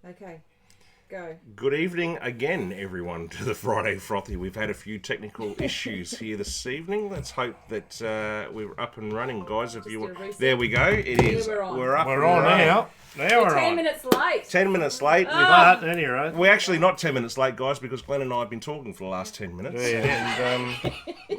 Okay, go. Good evening again, everyone, to the Friday Frothy. We've had a few technical issues here this evening. Let's hope that we're up and running, guys. If you there we go. It is. We're on. We're up. We're and on running. now. Now we're 10 on. minutes late. 10 minutes late. But anyway, We're actually not 10 minutes late, guys, because Glenn and I have been talking for the last 10 minutes. Yeah. And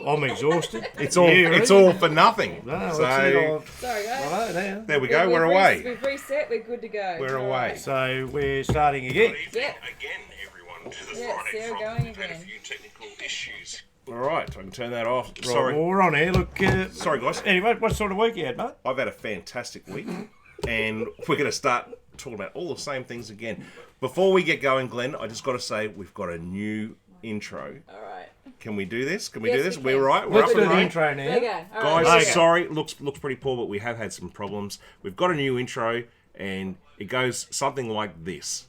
I'm exhausted. it's all for nothing. No, So Sorry, guys. Righto, now. there we go. We're away. We've reset. We're good to go. We're All away. right. So we're starting again. Yep. Again, everyone, to the Yeah, Friday Sarah Frothy. going We've had a again. few technical issues. All right, I can turn that off. Right, Sorry. well, we're on here. Look. Sorry, guys. Anyway, what sort of week you had, mate? I've had a fantastic week, and we're going to start talking about all the same things again. Before we get going, Glenn, I just got to say we've got a new intro. All right. Can we do this? Can we Yes, do this? we can. We're right. We're Let's up do and the running. intro There you now. go. All Guys, right. Okay. sorry, looks pretty poor, but we have had some problems. We've got a new intro, and it goes something like this.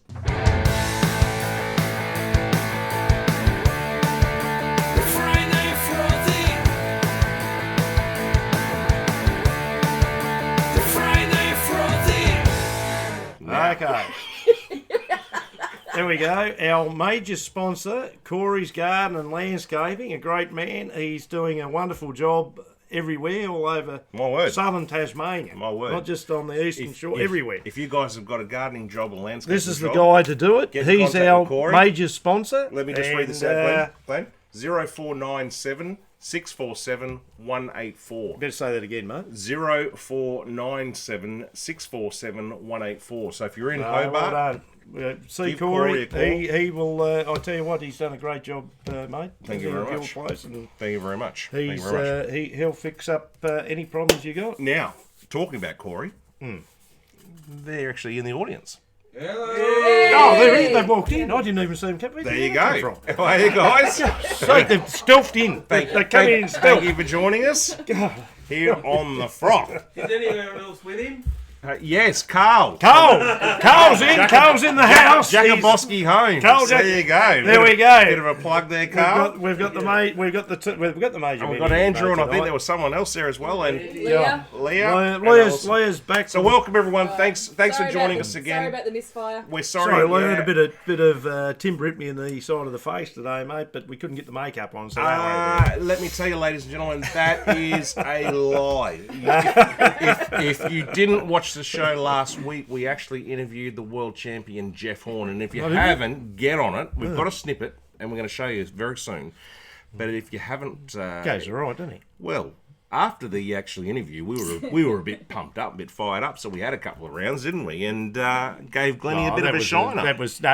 Okay. There we go. Our major sponsor, Corey's Garden and Landscaping, a great man. He's doing a wonderful job everywhere, all over My word. southern Tasmania. My word. Not just on the eastern shore, everywhere. If you guys have got a gardening job or landscaping This is the job, guy to do it. Get in He's contact our with Corey. major sponsor. Let me just read this And, out, Glenn. 0497 647 184. Better say that again, mate. 0497 647 184. So if you're in Well Hobart, done. See give Corey a Corey. call. He will. I'll tell you what. He's done a great job, mate. Thank He's you in very your much. Place and thank you very much. Thank you he's very much. he'll fix up any problems you got. Now, talking about Corey, they're actually in the audience. Oh, there he is. They walked in. I didn't even see them come. Where There did you they come go. from? Hey, guys. So they've stealthed in. They came in stealth. Thank you for joining us here on the Froth. Is anyone else with him? Yes, Carl. Carl's in. Carl's in the house. Jacoboski Homes. Carl There you go. There we go. Bit of a plug there, Carl. We've got the major. We've got the major. And we've got meeting Andrew, and I tonight. think there was someone else there as well, and Leah. Leah. and Leah's Alison. back. So welcome everyone. Thanks for Sorry joining about us the- again. Sorry about the misfire. We're sorry. Sorry, Leah yeah. had a bit of timber hit me in the side of the face today, mate. But we couldn't get the makeup on, so don't worry about it. Let me tell you, ladies and gentlemen, that is a lie. If you didn't watch the show last week, we actually interviewed the world champion Jeff Horn, and if you haven't, get on it. We've got a snippet, and we're going to show you very soon. But if you haven't, Goes all right, doesn't he? well, after the actual interview, we were a bit pumped up, a bit fired up, so we had a couple of rounds, didn't we? And gave Glennie a bit of a shiner.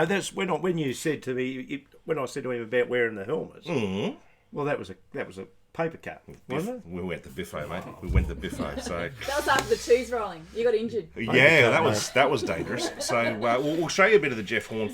That's when you said to me when I said to him about wearing the helmets. Mm-hmm. Well, that was a paper cut, wasn't it? We went to the buffet, mate. We went to the buffet, so. That was after the cheese rolling. You got injured. Yeah, that was dangerous. So we'll show you a bit of the Jeff Horn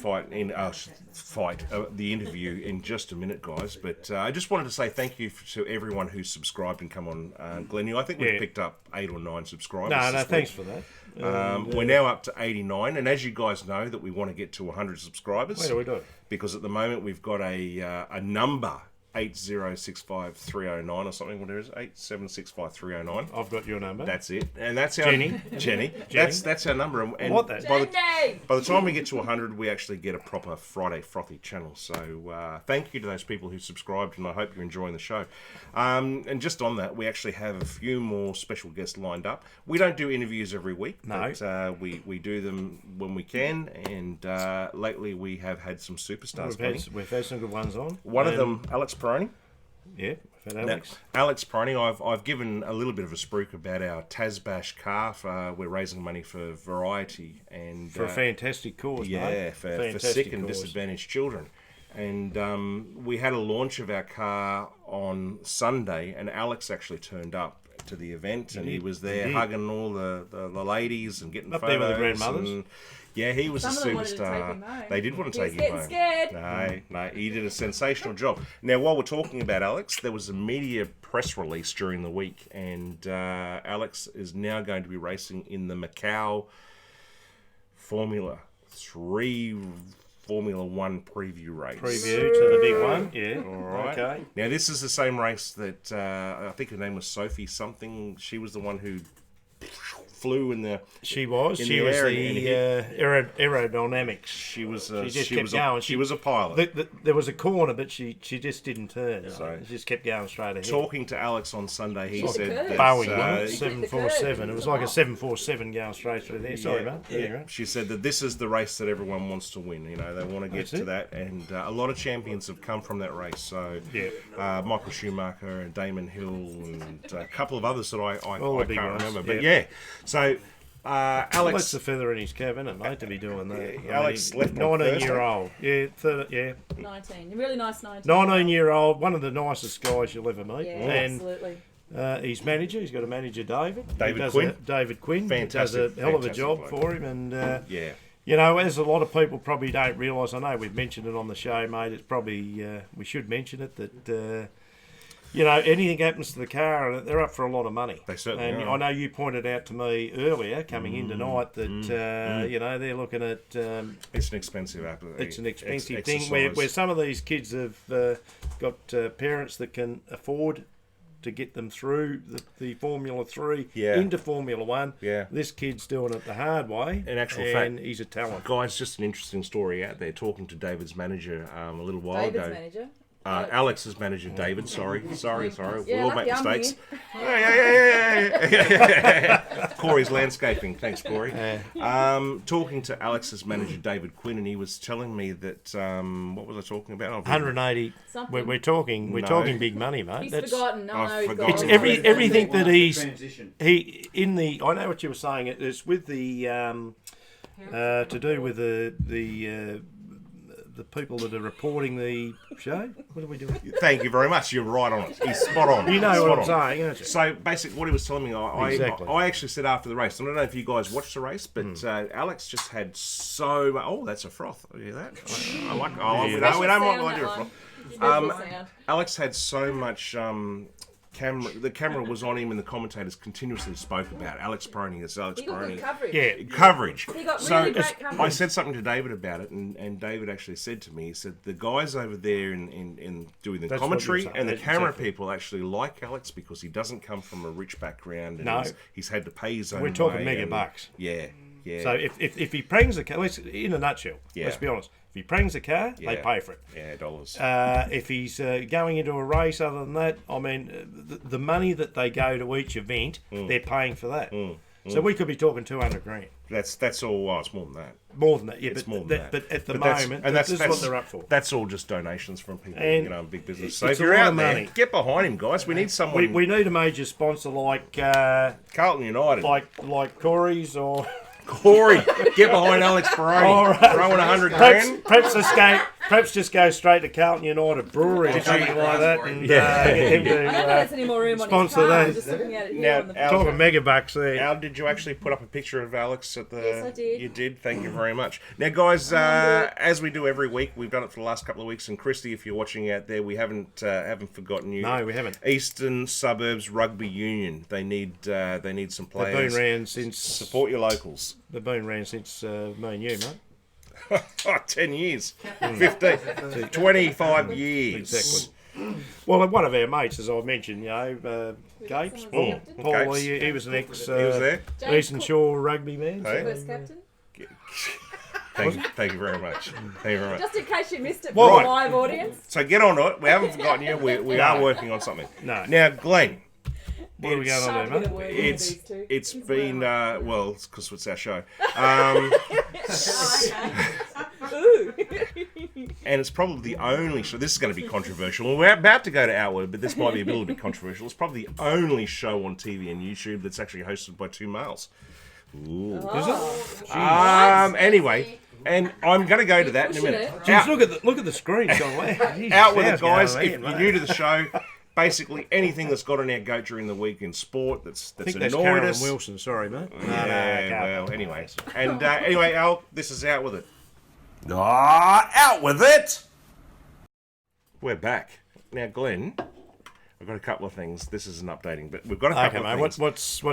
the interview in just a minute, guys. But I just wanted to say thank you to everyone who's subscribed and come on, Glenn. I think we've picked up 8 or 9 subscribers. No, this thanks week. for that. We're now up to 89, and as you guys know, that we want to get to 100 subscribers. Where do we do it? Because at the moment we've got a number. 8065309 or something, whatever it is, 8765309. I've got your number. That's it, and that's our Jenny. That's our number. And What that? by the Jenny! by the time we get to 100, we actually get a proper Friday Frothy channel. So thank you to those people who subscribed, and I hope you're enjoying the show. And just on that, we actually have a few more special guests lined up. We don't do interviews every week, but we do them when we can. And lately, we have had some superstars. We've had some good ones on. One of them, Alex Peroni. Yeah, we've had Alex. Now, Alex Peroni, I've given a little bit of a spruik about our Tasbash calf. We're raising money for Variety and For a fantastic cause, mate. for sick and disadvantaged children. And we had a launch of our car on Sunday, and Alex actually turned up to the event, and he was there hugging all the ladies and getting Up photos. there with the grandmothers. And, yeah, he was Some a of them wanted to take superstar. him home. They did want to take He him was home. getting scared. No, he did a sensational job. Now, while we're talking about Alex, there was a media press release during the week, and Alex is now going to be racing in the Macau Formula 3 Formula 1 preview race. Preview to the big one. Yeah. All right. Okay. Now, this is the same race that I think her name was Sophie something. She was the one who flew in the. She was. In She the was air the aerodynamics. She was. She just kept going. She was a pilot. There was a corner, but she just didn't turn. So- She just kept going straight ahead. Talking to Alex on Sunday, he She's said a that curve. Boeing, uh, wasn't it? 747. It was like a 747 going straight through there. Sorry, mate. yeah, she said that this is the race that everyone wants to win. You know, they want to get That's to it. that, and a lot of champions have come from that race. So, Yeah. Michael Schumacher and Damon Hill and a couple of others that I All the can't big ones, remember. But yeah. yeah, so Well, that's Alex. the feather in his cap, isn't it, mate, to be doing that. Yeah, Alex left on 19-year-old. Yeah, 19. Really nice 19. 19-year-old, one of the nicest guys you'll ever meet. Yeah, And absolutely. his manager, he's got a manager, David. David He does Quinn. David Quinn. Fantastic, Does a hell of a fantastic job bloke. for him. And, Yeah. you know, as a lot of people probably don't realise, I know we've mentioned it on the show, mate, it's probably, we should mention it, that, you know, anything happens to the car, and they're up for a lot of money. They certainly and are. I know you pointed out to me earlier, coming in tonight, that, you know, they're looking at... It's an expensive app. it's an expensive exercise. thing where some of these kids have got parents that can afford to get them through the Formula 3 Yeah. into Formula 1. Yeah. This kid's doing it the hard way. In actual and fact, he's a talent. Guys, just an interesting story out there. Talking to David's manager a little while David's ago. manager. Alex's manager, David. Sorry. Yeah, We all make lucky I'm mistakes. Yeah. Corey's landscaping. Thanks, Corey. Talking to Alex's manager, David Quinn, and he was telling me that what was I talking about? 180. Something. We're talking big money, mate. He's That's forgotten. No, I've he's forgotten. gone. it's everything that he's Transition. I know what you were saying. It's with the to do with the people that are reporting the show. What are we doing? Thank you very much. You're right on it. He's spot on. You know Spot what I'm on. saying, don't you? So basically, what he was telling me, Exactly. I actually said after the race. I don't know if you guys watched the race, but Alex just had so much. Oh, that's a froth. You hear that? I like. Oh, we don't Special mind sound, when I do a that froth. one. Special sound. Alex had so much camera. The camera was on him, and the commentators continuously spoke about Alex Peroni. It's Alex He got Peroni. good coverage. Yeah. Coverage. He got So really great coverage. I said something to David about it, and David actually said to me, he said the guys over there in doing the That's what commentary you're saying. and the That's camera exactly. people actually like Alex because he doesn't come from a rich background. And No. he's had to pay his own. We're talking way mega and- bucks. Yeah, yeah. So if he prangs a car, in a nutshell, Yeah. let's be honest. If he prangs a car, they Yeah. pay for it. yeah, dollars. If he's going into a race, other than that, I mean, the money that they go to each event, they're paying for that. So we could be talking 200 grand. That's all. Well, it's more than that. More than that, yeah. It's but more than that. But at the But that's- moment, and this is what they're up for. That's all just donations from people, And you know, in big business. it's So if a you're lot out of there, money. get behind him, guys. We need someone. We need a major sponsor like Carlton United. like Corey's or Corey, get behind Alex Peroni. All right. Throwing 100 grand. perhaps just go straight to Carlton United Brewery or something like that, and get him I don't know if to there's any more room on sponsor his car. that. I'm just looking at it here Now, on the Al- talk of mega bucks there. Al, did you actually put up a picture of Alex at the? Yes, I did. You did. Thank you very much. Now, guys, as we do every week, we've done it for the last couple of weeks. And Christy, if you're watching out there, we haven't forgotten you. No, we haven't. Eastern Suburbs Rugby Union. They need some They've players. been round since Support your locals. me and you, mate. 10 years, 15, 25 years. Exactly. Well, one of our mates, as I mentioned, Gapes, Paul. Captain? Paul, Gapes. he was an ex He was there. Eastern Shore rugby man. Hey. First captain. Thank you very much. Thank you very much. Just in case you missed it Well, for right. the live audience. So get on it. We haven't forgotten you. We are working on something. No. Now, Glenn. What are we going Hard on to there, get a mate? word in with these two. It's He's been well. well, it's because it's our show, Ooh. and it's probably the only show. This is going to be controversial. We're about to go to Outward, but this might be a little bit controversial. It's probably the only show on TV and YouTube that's actually hosted by two males. Ooh. Anyway, and I'm going to go to that in a Pushing minute. it. Jeez, look at the screen. It's gone, wow. Jeez, Out with it, how's guys. going, If man, you're mate? new to the show, basically anything that's got on our goat during the week in sport that's I think annoyed that's Carolyn us. Wilson. Sorry, mate. Yeah, well, anyway. And anyway, Al, this is Out With It. Out with it! We're back. Now, Glenn, I've got a couple of things. This isn't updating, but we've got a couple Okay, of mate. things.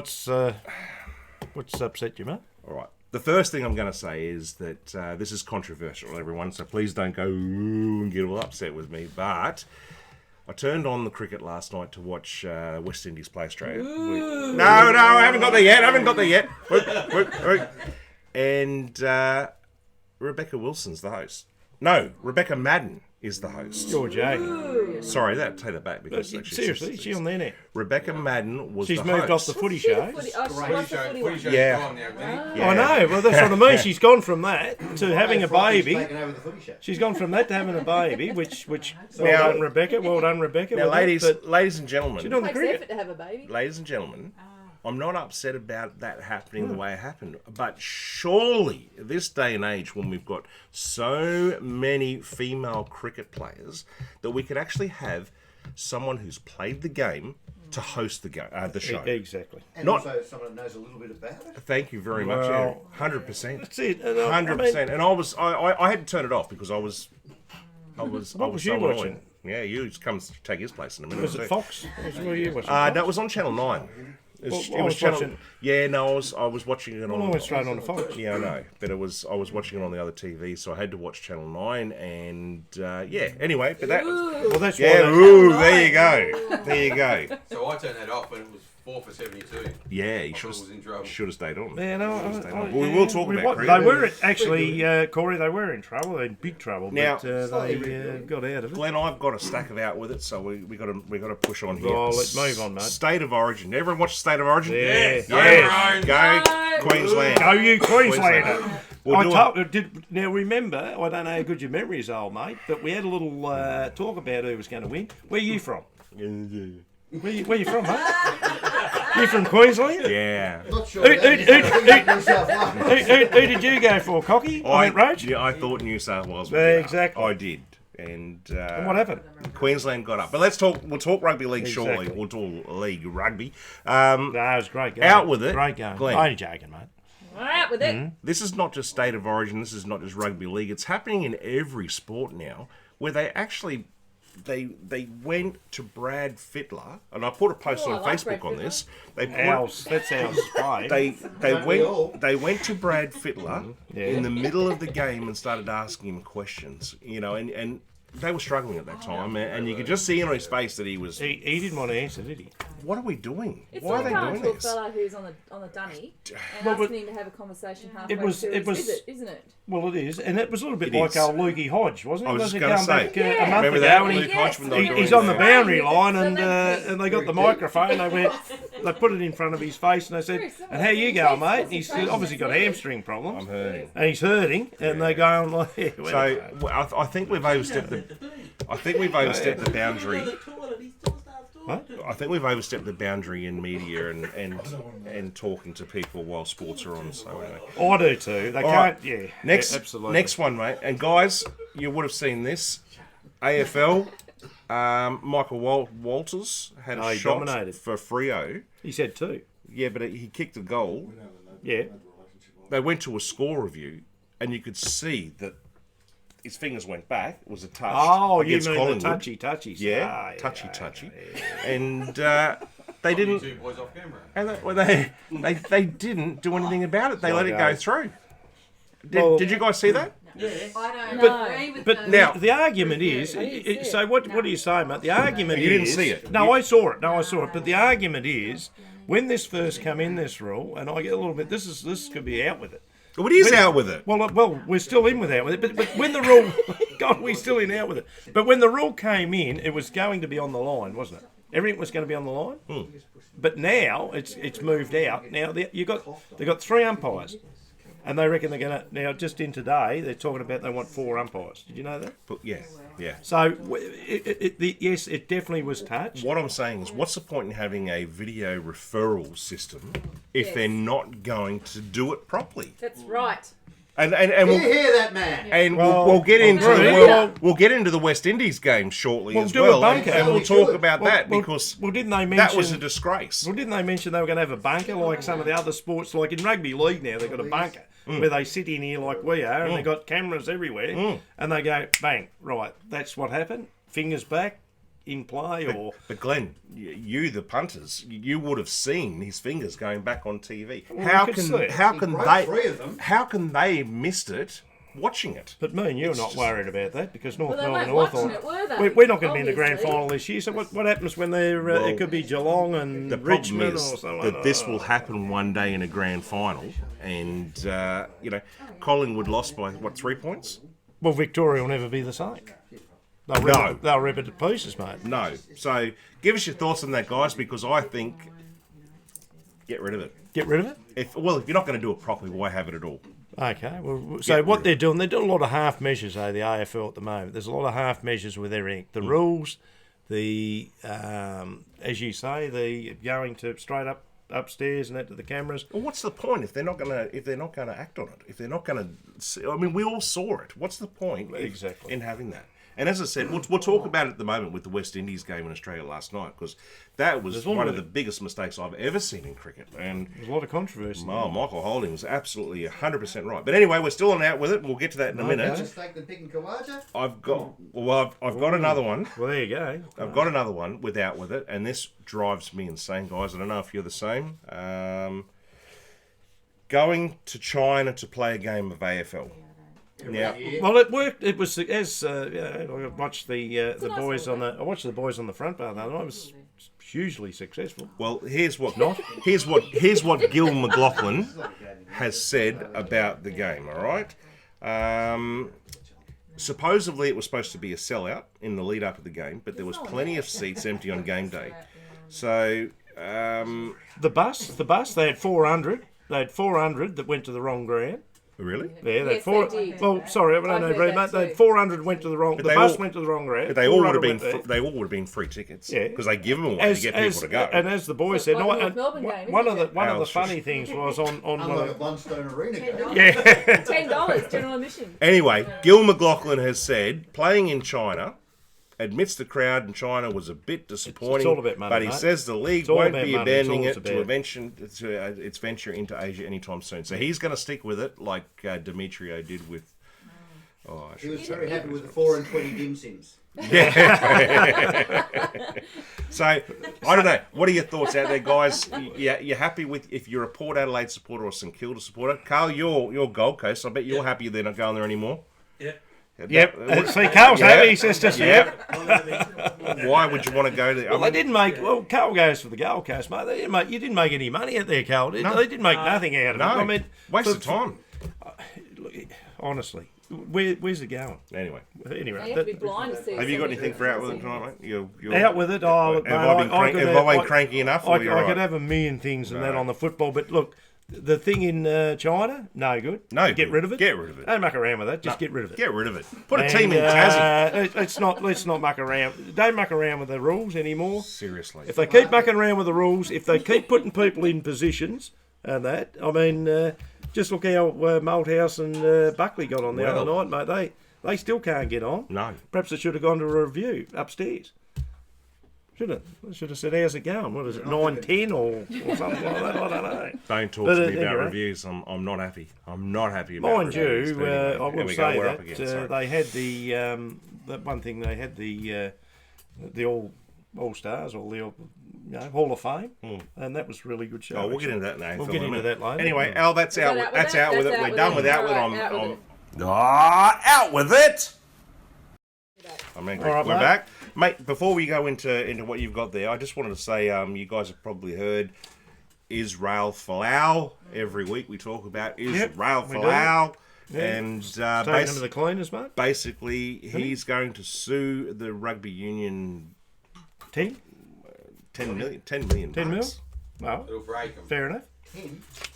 What's upset you, mate? All right. The first thing I'm going to say is that this is controversial, everyone, so please don't go ooh and get all upset with me. But I turned on the cricket last night to watch West Indies play Australia. No, I haven't got there yet. Wait. And Rebecca Wilson's the host. No, Rebecca Madden is the host. George A. Sorry, take that back. Because Seriously, is she on there now? Rebecca Madden was She's the moved host. off the footy show. Footy show's Yeah. gone now, Benny. Yeah. I know. Well, that's what I mean. She's gone from that to having a Frothy's baby. taken over the footy show. She's gone from that to having a baby, which well Now- done, Rebecca. Well done, Rebecca. Now, Well done, but ladies and she's gentlemen, on the Takes cricket. effort to have a baby. ladies and gentlemen, I'm not upset about that happening the way it happened. But surely, this day and age, when we've got so many female cricket players, that we could actually have someone who's played the game to host the show. Exactly. And Not- also someone that knows a little bit about it. Thank you very much. Well, 100%. That's it. And I 100%. mean, And I had to turn it off because I was What was so you annoyed. watching? Yeah, you just come take his place in a minute. Was or it two. Fox? What were you watching? No, it was on Channel 9. It was, Well, I was Channel. watching- Yeah, no, I was watching it Well, I on. went straight on to Fox. Yeah, I know, but I was watching it on the other TV, so I had to watch Channel 9, and yeah. Anyway, but that. Well, that's why. Yeah, they- ooh, there you go. There you go. So I turned that off when it was 4 for 72. Yeah, you I thought it was in trouble. should have stayed on. Yeah, no, We will talk about cricket. They were actually, Corey. They were in trouble. They're in big trouble. Now- but they got out of it. Glenn, I've got a stack of out with it, so we got to push on here. Oh, let's move on, mate. State of Origin. Everyone watch State of Origin? Yeah. Yeah. Go No. Queensland. Go you, Queenslander! We'll do Now remember, I don't know how good your memory is, old mate, but we had a little talk about who was going to win. Where you from? Where you from, mate? You from Queensland? Yeah. Not sure. Who Who who did you go for, Cocky? I went Roach? Yeah, I thought New South Wales would Yeah, get up. exactly. I did. And And what happened? Queensland got up. But we'll talk rugby league shortly. Exactly. We'll talk league rugby. No, it was great game. Out with it. Great game. Glenn. Only joking, mate. All right with it. This is not just State of Origin. This is not just rugby league. It's happening in every sport now, where they actually they went to Brad Fittler, and I put a post Oh, on I like Facebook Brad on this. That's Ours play. They went to Brad Fittler Yeah. in the middle of the game and started asking him questions, and they were struggling at that time, and you could just see on his face that he was. He didn't want to answer, did he? What are we doing? It's Why are like they going doing to a this? fella who's on the dunny and Well, but- asking him to have a conversation halfway was- through it his was- visit, isn't it? Well, it is, and it was a little bit It like is. old Lukey Hodge, wasn't it? I was just Wasn't going to he say. coming back, a month Remember ago, that? and he- Luke Hodge when they were Yes. doing He's on the that. boundary So line, that's and they got the microphone. They put it in front of his face, and they said, "And how you going, mate?" And he's obviously got hamstring problems. I'm hurting. And he's hurting, and they go on like. Yeah, well, So well, I think we've overstepped the boundary. What? I think we've overstepped the boundary in media and talking to people while sports are on. So anyway. I do too. They All can't. right. Yeah. Next, yeah, absolutely. next one, mate. And guys, you would have seen this. AFL. Michael Walters had a he shot dominated. for Freo. He said two. Yeah, but he kicked a goal. Yeah. They went to a score review, and you could see that his fingers went back. It was a touch. Oh, you against mean Collingwood. the touchy? Yeah, Ah, touchy. yeah. And they didn't. Two boys off camera. And they didn't do anything about it. They let it go Okay. through. Well- Did you guys see that? I don't But- agree with But those. Now- the argument is, I didn't see it. so what do you say, mate? The argument You didn't is, see it. No, I saw it. No, I saw it. But the argument is, when this first come in, this rule, and I get a little bit, this could be out with it. Well, it is out with it. Well, we're still in with out with it. But when the rule, God, we're still in out with it. But when the rule came in, it was going to be on the line, wasn't it? Everything was going to be on the line. But now it's moved out. Now they got three umpires. And they reckon they're going to, now just in today, they're talking about they want four umpires. Did you know that? But yeah. So, yes, it definitely was touched. What I'm saying is, what's the point in having a video referral system if Yes. they're not going to do it properly? That's right. And You we'll, hear that, man? and Well, we'll get into agree. we'll get into the West Indies game shortly We'll as do a well, bunker. and we'll talk about that because well, didn't they mention that was a disgrace. Well, didn't they mention they were going to have a bunker like some of the other sports? Like in rugby league now, they've got a bunker where they sit in here like we are, and they've got cameras everywhere, and they go, bang, right, that's what happened. Fingers back, in play, or... But Glenn, you the punters, you would have seen his fingers going back on TV. Well, you could see it. How He can broke they? three of them. How can they missed it watching it. But me and you are not worried about that because North Well, they Melbourne weren't Hawthorn. watching it, were they? We're not going to be in the grand Obviously. final this year. So what happens when they're? Well, It could be Geelong and The problem Richmond is or something. that like this will happen one day in a grand final, and Collingwood lost by 3 points? Well, Victoria will never be the same. No. They'll rip it to pieces, mate. No. So give us your thoughts on that, guys, because I think get rid of it. Get rid of it. If you're not going to do it properly, why have it at all? Okay. Well, so what they're doing a lot of half measures, the AFL at the moment. There's a lot of half measures with everything. The rules, the as you say, the going to straight up upstairs and that to the cameras. Well, what's the point if they're not going to act on it? If they're not going to, I mean, we all saw it. What's the point Exactly. in having that? And as I said, we'll talk about it at the moment with the West Indies game in Australia last night, because that was one of the biggest mistakes I've ever seen in cricket. And There's a lot of controversy. oh, Michael Holding was absolutely 100% right. But anyway, we're still on out with it, and we'll get to that in a minute. Just take the pick and Kawaja. I've got another one. Well, there you go. I've got another one without with it, and this drives me insane, guys. I don't know if you're the same. Going to China to play a game of AFL. Now, Well, it worked. It was as I watched the boys on the. I watched the boys on the front bar. That it was hugely successful. well, here's what Gil McLaughlin has said about the game. All right. Supposedly, it was supposed to be a sellout in the lead up of the game, but there was plenty of seats empty on game day. So, The bus. They had 400. They had 400 that went to the wrong ground. really? Yeah, they had Yes, four. they did. Well, sorry, I don't I've know, heard Brad, that mate. They had too. 400 went to the wrong. The they bus all- went to the wrong ground. But they all would 400 have been went there. they all would have been free tickets. Yeah. Because they give them away to get people to go. And as the boys said, like no, the North Melbourne game, one isn't of it? the Ow, funny things was on one Unlike a of Blundstone Arena game. yeah. $10 general admission. Anyway, Gil McLaughlin has said playing in China, admits the crowd in China was a bit disappointing, It's all about money, but he mate. says the league It's all won't about be money. It's abandoning all it it's to about. its venture into Asia anytime soon. So he's going to stick with it like Demetrio did with. Oh, I He was should very happy with the 4 and 20 dim sims. So I don't know. What are your thoughts out there, guys? You're happy with if you're a Port Adelaide supporter or St Kilda supporter? Carl, you're Gold Coast. I bet you're happy they're not going there anymore. Yep. See, Carl's happy. He says just yep. Why would you want to go there? Well, they didn't make. Well, Carl goes for the Gold Coast, mate. They didn't make. You didn't make any money out there, Carl. They didn't make nothing out of no, it. I mean, waste of time. honestly, where's it going? Anyway, Anyway, You have to be blind to see. have you got something. anything for out with it tonight, mate? You're, out with it. Oh, look, mate, have I been cranky enough? Or I you're could right? have a million things and that No. on the football, but look, the thing in China, no good. No Get good. rid of it. Get rid of it. Don't muck around with that. Just get rid of it. Get rid of it. Put a And, team in Tassie. let's not muck around. Don't muck around with the rules anymore. Seriously. If they keep mucking around with the rules, if they keep putting people in positions and that, I mean, just look how Malthouse and Buckley got on the other Well. night, mate. They still can't get on. No. Perhaps it should have gone to a review upstairs. Should have. I should have said, how's it going? What is it, 9-10 or something like that? I don't know. Don't talk But, to me about anyway. reviews. I'm not happy. I'm not happy about Mind reviews. you, But anyway, I here will we say go. We're up that again. Sorry. they had that one thing. They had the all stars or the Hall of Fame, and that was really good show. Oh, we'll get actually. into that now. We'll get into that later. Anyway, Al, that's out. that That's with out it? with it. That's We're out done with with it. out with Alright, out with it. it. Out with it! I'm angry. All right, We're mate. back, mate. Before we go into what you've got there, I just wanted to say, you guys have probably heard Israel Folau. Every week we talk about Israel we do. Folau, Yeah. and Taking them to the cleaners, mate. basically he's going to sue the rugby union 10 10 million 10 mil. bucks. Well, It'll break them. fair enough.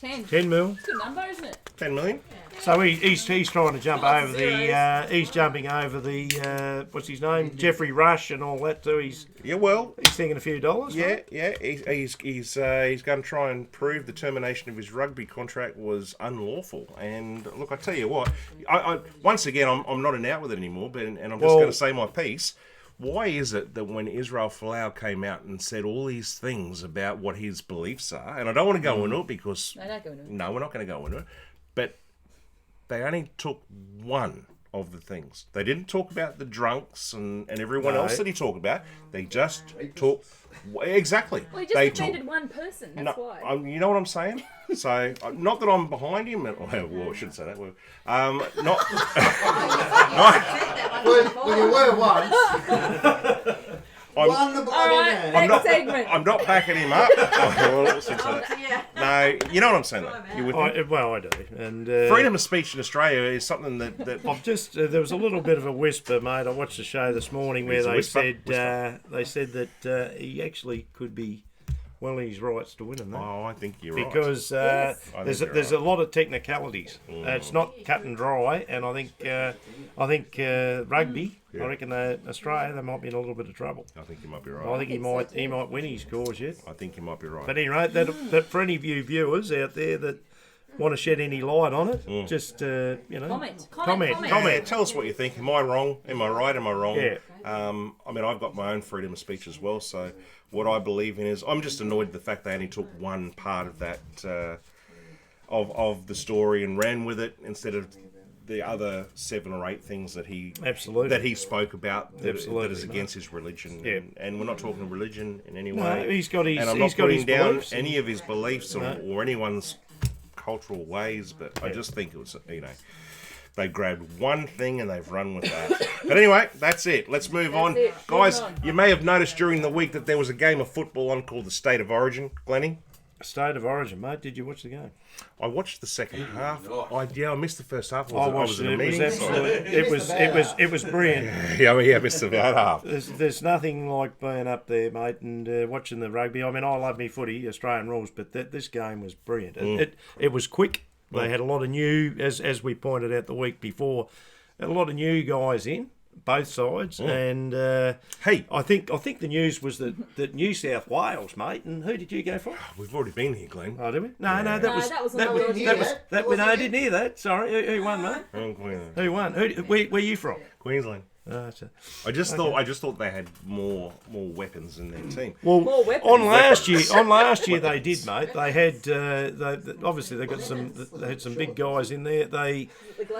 10. 10 mil. Good number, isn't it? 10 million. So he's trying to jump Lots over of the zeros. he's jumping over the what's his name, Jeffrey Rush and all that too. He's Yeah, well, thinking a few dollars. yeah. He's going to try and prove the termination of his rugby contract was unlawful. And look, I tell you what, I once again I'm not in out with it anymore. But and I'm just Well- going to say my piece. Why is it that when Israel Folau came out and said all these things about what his beliefs are, and I don't want to go into it because No, don't go into it. no, we're not going to go into it, but they only took one of the things. They didn't talk about the drunks and everyone No. else that he talked about. They just talked... Exactly. Well, he just they defended one person. That's why. you know what I'm saying? So, not that I'm behind him. Well, I shouldn't say that word. Not... Well, you were once. I'm- Won the All bloody right, man. next segment. I'm not backing him up. I shouldn't say that. No, you know what I'm saying, though. You with me? I do. And Freedom of speech in Australia is something that I've just there was a little bit of a whisper, mate. I watched the show this morning where It's a they whisper? said that he actually could be well in his rights to win in that. I think you're right. Because Yes. I there's think there's you're a lot of technicalities. It's not cut and dry, and I think rugby. Yeah. I reckon Australia they might be in a little bit of trouble. I think you might be right. I think he might win his cause yet. I think you might be right. But anyway, that for any of you viewers out there that want to shed any light on it, just comment. Yeah, tell us what you think. Am I wrong? Am I right? Am I wrong? Yeah. I mean, I've got my own freedom of speech as well. So what I believe in is, I'm just annoyed at the fact they only took one part of that of the story and ran with it instead of the other 7 or 8 things that he spoke about that is against his religion. Yeah. And we're not talking religion in any way. No, he's got his. And I'm he's not got putting his down beliefs. any of his beliefs or anyone's cultural ways, but I just think it was, they grabbed one thing and they've run with that. But anyway, that's it. Let's move on. it. Guys, Moving on. you may have noticed during the week that there was a game of football on called the State of Origin. Glennie? State of Origin, mate. Did you watch the game? I watched the second half. I missed the first half. I watched in it. a It was meeting. absolute. It was brilliant. Yeah, missed the bad half. There's nothing like being up there, mate, and watching the rugby. I mean, I love me footy, Australian rules, but this game was brilliant. It was quick. They had a lot of new, as we pointed out the week before, a lot of new guys in both sides, and Hey, I think the news was that New South Wales, mate, and who did you go for? we've already been here, Glenn. Oh, did we? No, that No, was that was on that the was World that was Cup. that. No, I didn't hear that. Sorry, who won, mate? Who won? Where you from? Queensland. Oh, I just thought they had more weapons in their team. well, More weapons. on last year they did, mate. They had obviously they had some big guys in there. I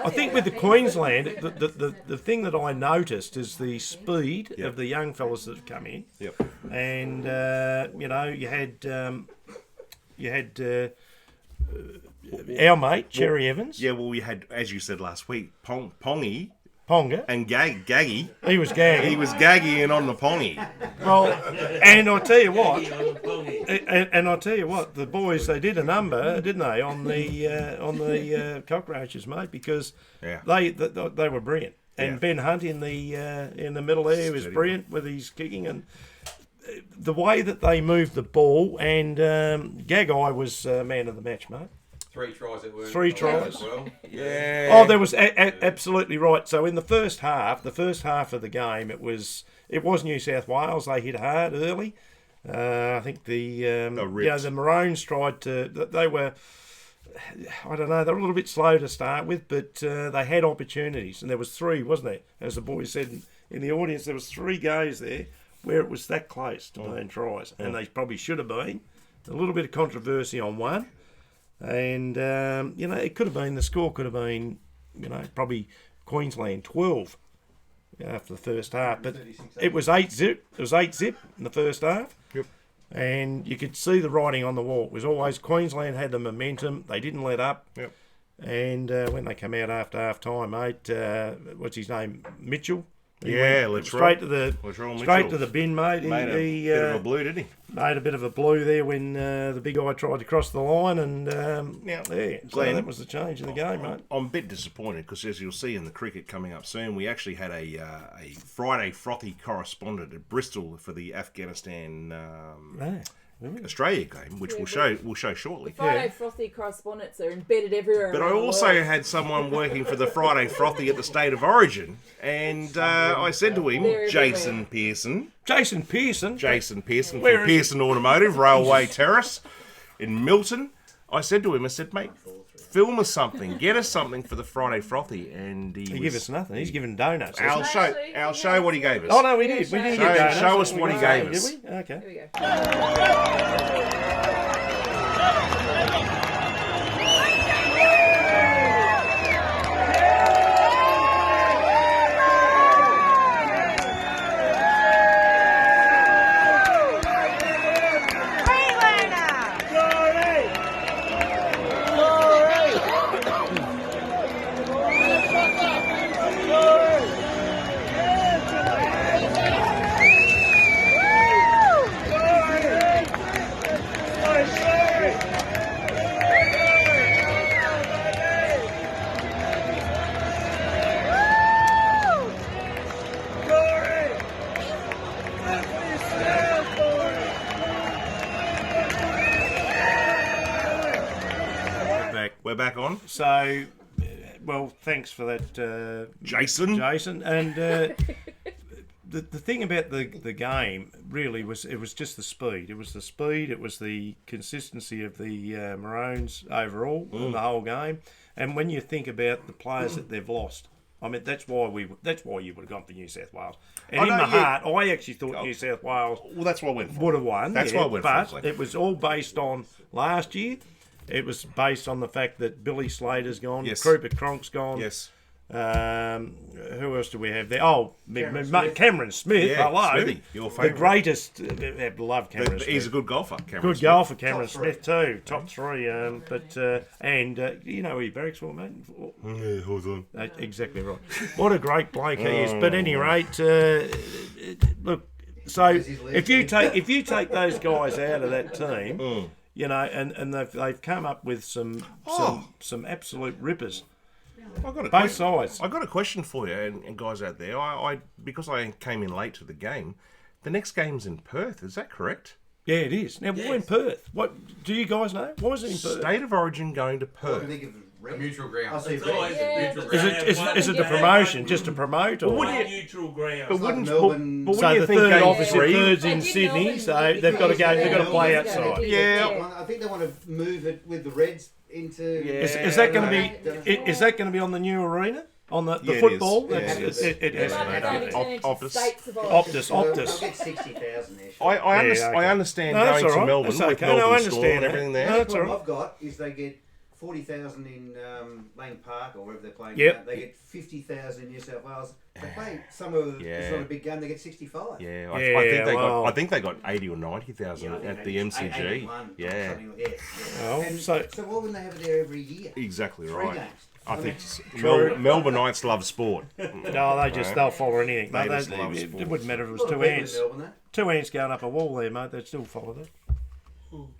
think with the Queensland, the thing that I noticed is the speed Yep. of the young fellas that have come in, Yep. and you had our mate Cherry Evans, Yeah, well, we had, as you said last week, Pongy Ponga. and Gaggy. He was gagging. He was gaggying on the Pongy. Well, and I tell you what, and I tell you what, the boys they did a number, didn't they, on the cockroaches, mate? Because Yeah. they were brilliant. And Yeah. Ben Hunt in the middle there was Steady. brilliant with his kicking and the way that they moved the ball. And Gagai was man of the match, mate. 3 tries at work. 3 tries. As well. Yeah. Oh, there was absolutely right. So in the first half of the game, it was New South Wales. They hit hard early. I think ripped. the Maroons tried to. They were, I don't know, they were a little bit slow to start with, but they had opportunities, and there was 3, wasn't there? As the boys said in the audience, there was 3 goes there where it was that close to being tries, and they probably should have been. A little bit of controversy on one. And, it could have been, the score could have been, probably Queensland 12 after the first half. But it was 8-zip. It was 8-zip in the first half. Yep. And you could see the writing on the wall. It was always Queensland had the momentum. They didn't let up. Yep. And when they come out after half time, mate, what's his name? Mitchell? He Yeah, went let's straight to the Latrell straight Mitchell. to the bin, mate. Made a He bit of a blue, didn't he? made a bit of a blue there when the big guy tried to cross the line, and Now, so Glenn, that was the change in the game, mate. I'm a bit disappointed because, as you'll see in the cricket coming up soon, we actually had a Friday Frothy correspondent at Bristol for the Afghanistan Australia game, which we'll show shortly. Friday Frothy correspondents are embedded everywhere. But I around the also world. had someone working for the Friday Frothy at the State of Origin, and I said to him, They're Jason Pearson from Where is Pearson Automotive, Railway Terrace in Milton. I said to him, mate, film us something, get us something for the Friday Frothy, and He gave us nothing. He's giving donuts. I'll show what he gave us. Oh no, we did. We didn't Show- get donuts. show us We what he didn't, gave us. Did we? Okay. Here we go. back on. So, well, thanks for that, Jason. Jason. And the thing about the game really was it was just the speed. It was the speed. It was the consistency of the Maroons overall in the whole game. And when you think about the players that they've lost, I mean that's why you would have gone for New South Wales. And in my heart, I actually thought New South Wales That's why I went for would have won. That's why I went for But it was all based on last year. It was based on the fact that Billy Slater's gone, Yes. Krupa Kronk's gone. Yes. Who else do we have there? Oh, Cameron Smith. Yeah, Hello. Smithy, your the favourite. greatest. I love Cameron Smith. He's a good golfer. Cameron Good Smith. golfer, Cameron Smith too. Top three. You know who he barracks for, mate? Yeah, hold on. Exactly right. What a great bloke he is. But at any rate, look. So if you take those guys out of that team, you know, and they've come up with some absolute rippers. Both sides. I got a question for you, and guys out there. I because I came in late to the game. The next game's in Perth. Is that correct? Yeah, it is. Now we're in Perth. What do you guys know? Why is it in Perth? State of Origin going to Perth. A neutral ground. I see It's always Yeah. a neutral Is ground. it the promotion just to promote or? Neutral ground. But like wouldn't Melbourne. but So wouldn't you the think third, game obviously, three? third's in They did Sydney, Melbourne. so they've got to go. They've got to play outside. Yeah. I think they want to move it with the Reds into. Is that going to be? Is that going to be on the new arena? On the Yeah, it football? is. Yeah, it is. It They has to might be. have don't only it? turned into Optus. states of origin. Optus. They'll get 60,000 there. I okay. understand No, that's going all to right. Melbourne That's with okay. No, I Melbourne understand Storm and that. everything No, there. that's all What right. I've got is they get 40,000 in Lane Park or wherever they're playing. Yep. Now. They get 50,000 in New South Wales. They play somewhere with it's not a big game. They get 65. Yeah, Yeah, I think they got 80 or 90,000 I think at the MCG. 81, Yeah, something like that. Well, And so- so why wouldn't they have it there every year? exactly 3 right. games. I think True. Melbourneites love sport. No, they'll follow anything. They Mate, just love it sport. wouldn't matter if it was A lot of two people in ants. Melbourne, though. 2 ants going up a wall there, mate. They'd still follow that.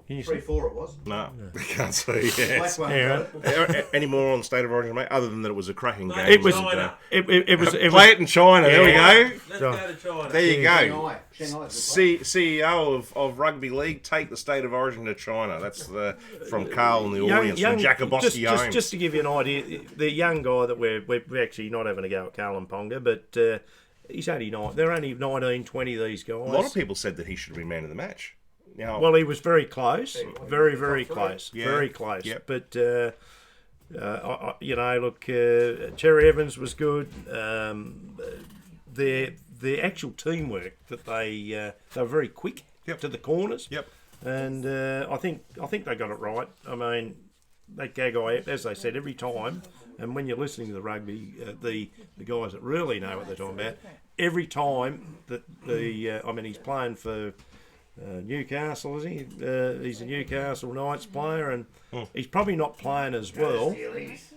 Can you see? 3-4 it was. No, I can't see. Yes. Black one Yeah. got it. Any more on State of Origin, mate? Other than that, it was a cracking game. It was. wasn't It was. Play it in China. There we go. Let's go to China. There you go. Shanghai's a good CEO of Rugby League, take the State of Origin to China. That's from Carl in the audience, from Jacoboski just to give you an idea, the young guy that we're actually not having a go at Carl Ponga, but he's only they're only 19, 20, these guys. A lot of people said that he should be man of the match. Now, Well, he was very close, very close, Yeah. very close. Yep. But you know, look, Cherry Evans was good. The actual teamwork that they were very quick Yep. to the corners. Yep. And I think they got it right. I mean, they Gagai, as they said, every time. And when you're listening to the rugby, the guys that really know what they're talking about, every time that he's playing for Newcastle, is he? He's a Newcastle Knights player, and he's probably not playing as well.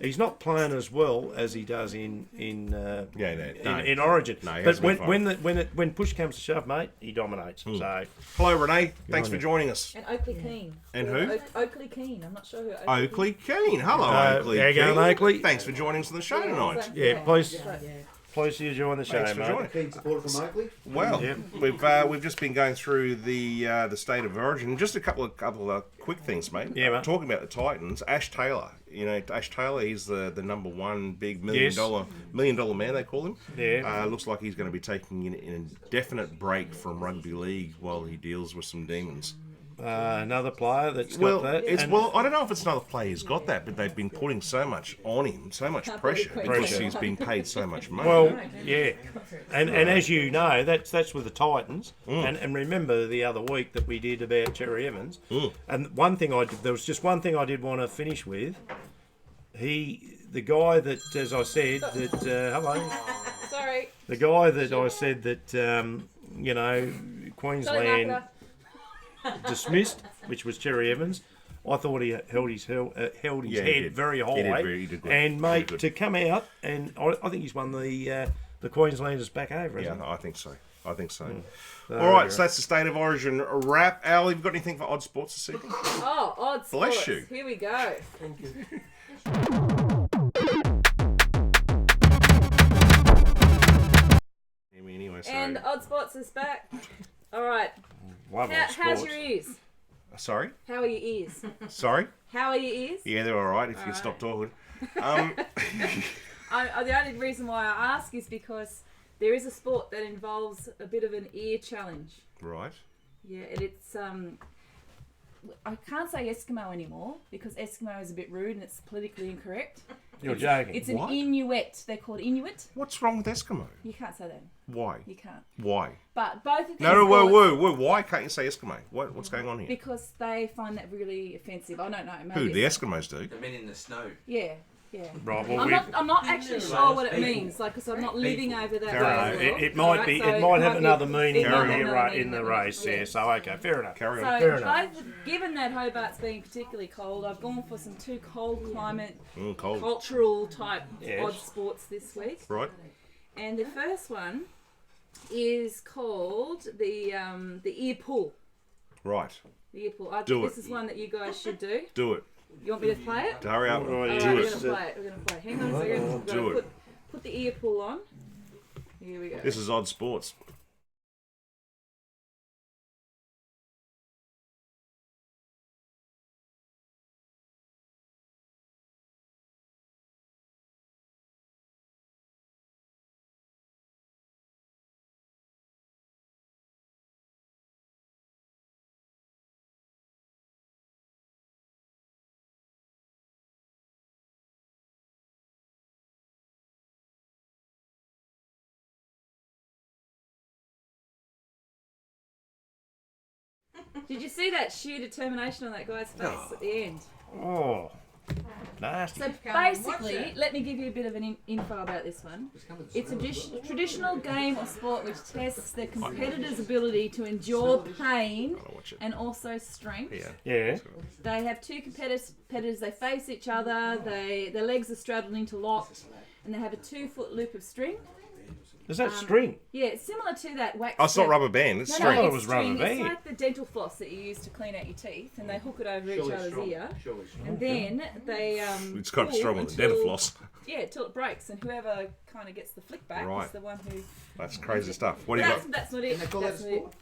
He's not playing as well as he does in Origin. No, he but hasn't been when push comes to shove, mate, he dominates. So hello, Renee. Thanks for joining us. And Oakley Keane. And who? Oakley Keane. I'm not sure who Oakley Keane. Hello, Oakley there you go, Keane. Oakley. Thanks for joining us on the show tonight. yeah, please you join the show, Thanks for mate. joining. Keen supporter from Oakley. Well, Yep. we've just been going through the State of Origin. Just a couple of quick things, mate. Yeah, mate. Talking about the Titans, Ash Taylor. You know, Ash Taylor, he's the number one big Yes. million dollar man, they call him. Yeah. Looks like he's going to be taking an indefinite break from rugby league while he deals with some demons. Another player that's Well, got that. I don't know if it's another player who's got that, but they've been putting so much on him, so much pressure because he's being paid so much money. Well, yeah, and as you know, that's with the Titans. And remember the other week that we did about Cherry Evans. And there was just one thing I did want to finish with. The guy that, as I said, that hello, Sorry. the guy that I said that Sorry, Queensland marketer. dismissed, which was Cherry Evans. I thought he held his Yeah, he head did. very He high, did good. and He mate, did good. to come out and I think he's won the Queenslanders back over. Yeah, Hasn't he? I think so. So, All right, so that's the State of Origin wrap. Al, have you got anything for Odd Sports this evening? Oh, odds. Bless sports. you. Here we go. Anyway, so, And Odd Sports is back. All right. Love How, all how's sports. your ears? sorry? How are your ears? Sorry? How are your ears? Yeah, they're all right if you stop talking. The only reason why I ask is because there is a sport that involves a bit of an ear challenge. Right. Yeah, and it's I can't say Eskimo anymore because Eskimo is a bit rude and it's politically incorrect. You're joking. It's an What? Inuit. They're called Inuit. What's wrong with Eskimo? You can't say that. Why? You can't. Why? But both of these No, sports, whoa. Why can't you say Eskimo? What's going on here? because they find that really offensive. I don't know. Maybe Who? The it's- Eskimos do. The men in the snow. Yeah. Right, well, I'm not actually sure what it means, like, because I'm not living over that way. Carry as on. well. it might be. It might have another meaning it might have in another the meaning. race. Yeah. So okay, fair enough. Carry So, on. Fair enough. given that Hobart's being particularly cold, I've gone for some two cold climate, Cold. cultural type Yes. odd sports this week. Right. And the first one is called the ear pull. Right. The ear pull. I Do think it. this is one that you guys should do. Do it. You want me to play it? Hurry up. Oh, yeah. Alright, Do we're it. gonna play it. We're gonna play it. Hang on a second. We've got Do to it. put the ear pull on. Here we go. This is Odd Sports. Did you see that sheer determination on that guy's face at the end? Oh, nasty. So basically, let me give you a bit of an info about this one. It's a traditional game or sport which tests the competitor's ability to endure pain Watch it. and also strength. Yeah. Yeah. They have two competitors. They face each other. Their legs are straddled interlocked, and they have a 2-foot loop of string. Is that string? Yeah, it's similar to that wax. Oh, it's not rubber band. It's No, string. no, it it's was rubber string. band. It's like the dental floss that you use to clean out your teeth, and they hook it over each other's ear, and then they It's kind of pull strong with the dental until- floss. Yeah, till it breaks, and whoever kind of gets the flick back Right. is the one who. That's crazy stuff. What do you got? That's not it. And they call that That's not it. sport?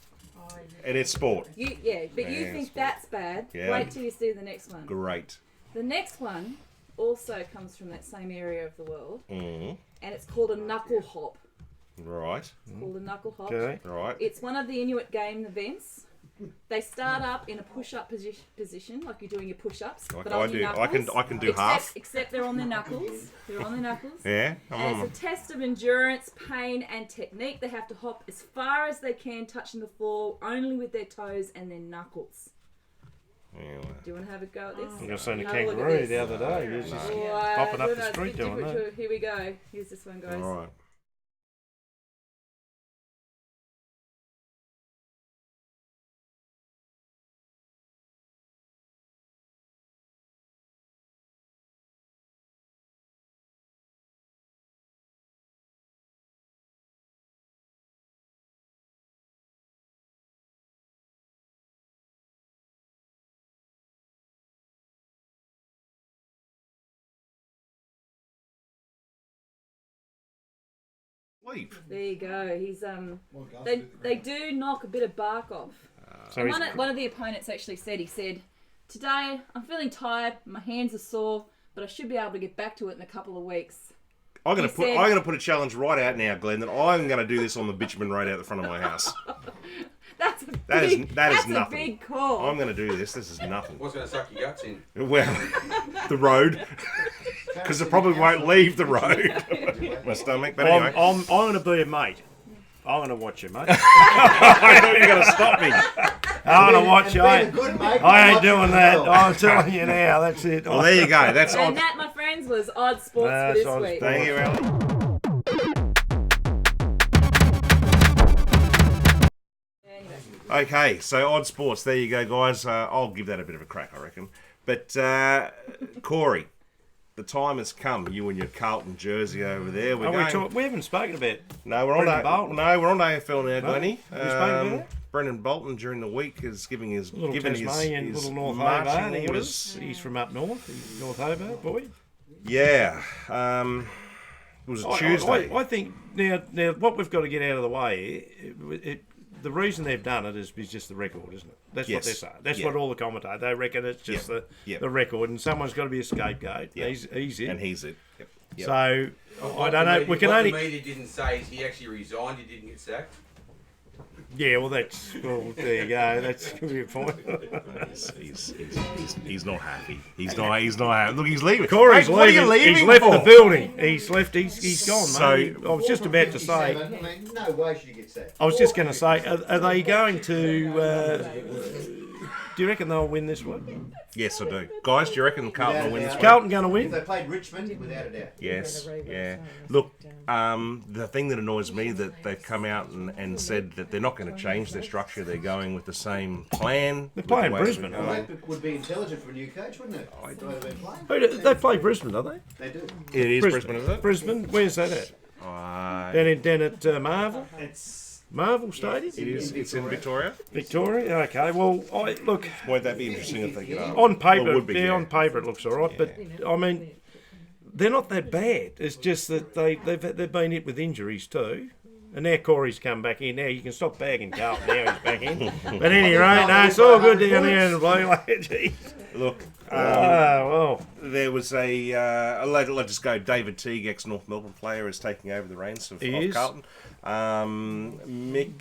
And it's sport. But you Yeah, think sport. that's bad? Yeah. Wait till you see the next one. Great. The next one also comes from that same area of the world, Mm. and it's called a knuckle hop. Right. It's called a knuckle hop. Okay. Right. It's one of the Inuit game events. They start up in a push-up position, like you're doing your push-ups. Like but I on do. your I can. knuckles. I can do half. Except they're on their knuckles. They're on their knuckles. Yeah. As a test of endurance, pain, and technique, they have to hop as far as they can, touching the floor only with their toes and their knuckles. Yeah, well, Do you want to have a go at this? I think I seen a Have a look at kangaroo this. the other day. He was just popping up the street doing that. Here we go. Here's this one, guys. all right. Leave. There you go. He's They do knock a bit of bark off. So he's, One of the opponents actually said, today I'm feeling tired, my hands are sore, but I should be able to get back to it in a couple of weeks. I'm He said- gonna put a challenge right out now, Glenn. That I'm gonna do this on the bitumen road out the front of my house. That's a That is- big, that is that's nothing. a big call. I'm gonna do this. This is nothing. What's going to suck your guts in? Well, the road, because it probably won't leave the road. My stomach. But anyway, I'm going to be a mate. I'm going to watch you, mate. I thought you were gonna stop me. I'm going to watch you. And being a good mate, I ain't watch doing as that. well. I'm telling you now. That's it. Well, there you go. That's and odd. that, my friends, was Odd Sports That's for this Odd week. Sports. Thank you, Ellie. Okay, so Odd Sports. There you go, guys. I'll give that a bit of a crack, I reckon. But Corey, the time has come. You and your Carlton jersey over there. We're going. We haven't spoken about No, we're on Brendan Bolton. No, we're on AFL now, No? Glenny. Have you spoken about it? Brendan Bolton during the week is giving his little giving Tasmanian, his little North marching Hobart. He orders. was. He's from up north. He's North Hobart boy. Yeah, it was a Tuesday. I think now what we've got to get out of the way, the reason they've done it is just the record, isn't it? That's what they're saying. That's what all the commentators, they reckon it's just the record, and someone's got to be a scapegoat. Yep. He's it. And he's it. Yep. Yep. So, I don't know, we can what only... the media didn't say is he actually resigned, he didn't get sacked. Yeah, well, there you go. That's a good point. He's not happy. He's not happy. Look, he's leaving. Corey's Hey, what are you leaving. leaving He's left for? the building. He's left. He's gone, So- mate. I was just about to say... 57, I mean, no way should you get sacked. I was just going to say, are they going to... do you reckon they'll win this one? Yes, I do. Guys, do you reckon Carlton will win this Without week? a doubt. Carlton going to If win? they played Richmond, without a doubt. Yes, yeah. Look, the thing that annoys me that they've come out and said that they're not going to change their structure. They're going with the same plan. They're playing with the way Brisbane, they're aren't going. That would be intelligent for a new coach, wouldn't it? The way they've been playing. They play Brisbane, don't they? They do. It is Brisbane, is it? Brisbane. Where's that at? Down at Marvel? It's Marvel Stadium? It is. It's in Victoria. Victoria? Okay, well, look, Won't that be interesting if they get up? on paper, Well, it would be, on paper it looks all right, but, I mean, they're not that bad. It's just that they've been hit with injuries too. And now Corey's come back in. Now you can stop bagging Carlton. Now he's back in. But at any rate, no, it's all good down there in the blue. Jeez. Look, Well, there was let's just go. David Teague, ex-North Melbourne player, is taking over the reins of Carlton. Mick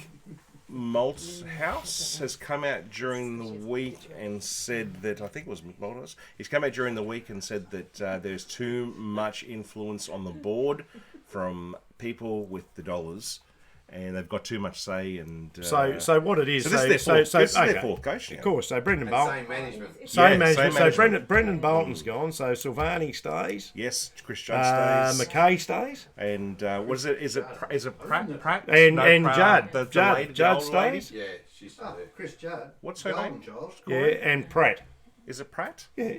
Malthouse has come out during the week and said that, I think it was Mick Malthouse, he's come out during the week and said that there's too much influence on the board from people with the dollars, and they've got too much say. And so what it is? so this is their fourth coach now. Of course, so Brendan And Bolton. same management. Same Yeah, management. same So management. Brendan Bolton's gone. So Silvani stays. Yes, Chris Judd stays. McKay stays. And what is it? Is it Pratt? Pratt? And Pratt, Judd. the lady, the Judd old lady? stays. Yeah, she's still Oh, there. Chris Judd. What's her Golden name? Child. Yeah, and Pratt. Is it Pratt? Yeah.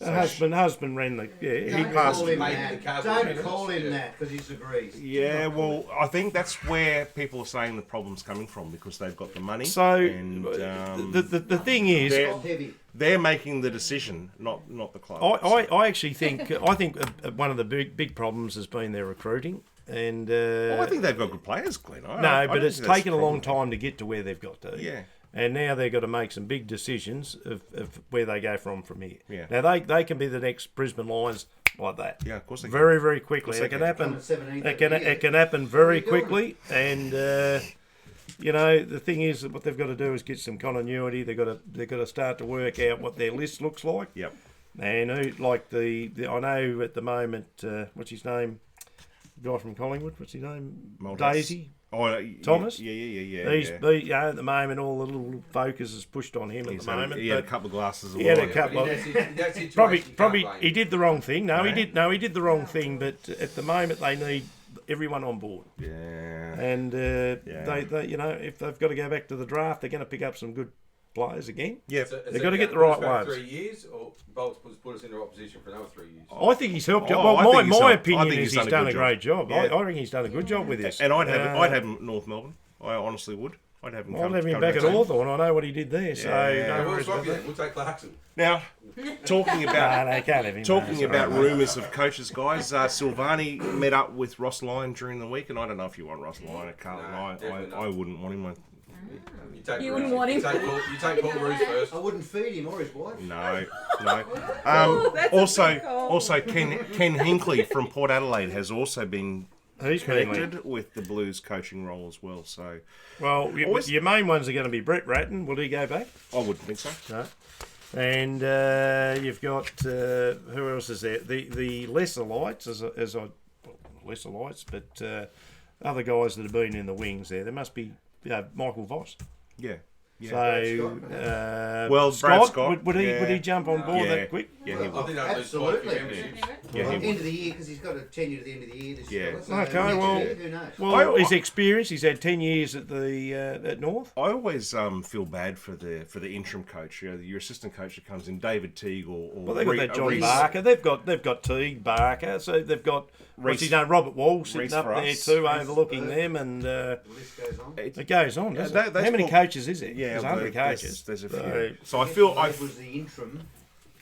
The husband ran the... Yeah, he Don't passed. call him Made that. the cover, Don't yeah. call him that because he disagrees. Yeah, well, I think that's where people are saying the problem's coming from, because they've got the money. So, and, the thing is... they're, Top heavy. they're making the decision, not the club. I actually think one of the big problems has been their recruiting, and I think they've got good players, Glenn. I no, don't but it's think that's taken a the long problem. time to get to where they've got to. Yeah. And now they've got to make some big decisions of where they go from here. Yeah. Now they can be the next Brisbane Lions like that. Yeah, of course they can. Very, very quickly. Of It can course happen. Come at 17th It can happen very quickly. And the thing is that what they've got to do is get some continuity. They've got to start to work out what their list looks like. Yep. And I know at the moment, what's his name? The guy from Collingwood. What's his name? Malthouse. Daisy. Oh, Thomas? Yeah. At the moment, all the little focus is pushed on him He's at the moment. he had a but couple of glasses of he had a wine. couple of... That situation you can't Probably blame. he did the wrong thing. No, he did the wrong thing. But at the moment, they need everyone on board. Yeah. And they if they've got to go back to the draft, they're going to pick up some good players again. Yeah. So They've got to get the right ones. 3 years, or Bolts put us in the right position for another 3 years. I think he's helped. Oh, I Well, think he's my helped. I opinion think is he's he's done done a a good great job. Yeah. I think he's done a good job with this. And I'd have him North Melbourne. I honestly would. I'd have him. I'd have him back at Hawthorn. I know what he did there. So Yeah. no We'll worries swap about you that. then. We'll take Clarkson. Now, talking about No, they can't have him. Talking about rumours of coaches, guys, Silvani met up with Ross Lyon during the week, and I don't know if you want Ross Lyon at Carlton. No, definitely I wouldn't want him. You wouldn't want him. You take Paul Roos first. I wouldn't feed him or his wife. No. That's a big call. Also, Ken Hinkley from Port Adelaide has also been He's been connected with the Blues coaching role as well. So Well, Always- your main ones are going to be Brett Ratton. Will he go back? I wouldn't think so. No. And you've got who else is there? The lesser lights, lesser lights, but other guys that have been in the wings there. There must be Michael Voss. Yeah. So Well, Brad Scott, would he yeah. jump on board Yeah. that quick? Yeah, he I would. think they'll lose quite a few Absolutely. memberships. Yeah, he End would. of the year because he's got a tenure at the end of the year. This Yeah. fella, so Okay, next well- year, who knows? Well, I- his experience. He's had 10 years at the at North. I always feel bad for the interim coach. You know, your assistant coach that comes in, David Teague or Well, they've got that John Reece. Barker. They've got Teague Barker. So they've got what's his name, Robert Wall sitting Reece up for there us. too, overlooking them, and The list goes on. it goes on. Doesn't Yeah, it? How many those coaches is there? Yeah, There's 100 there's- coaches. There's a So- few. So I feel Wade was the interim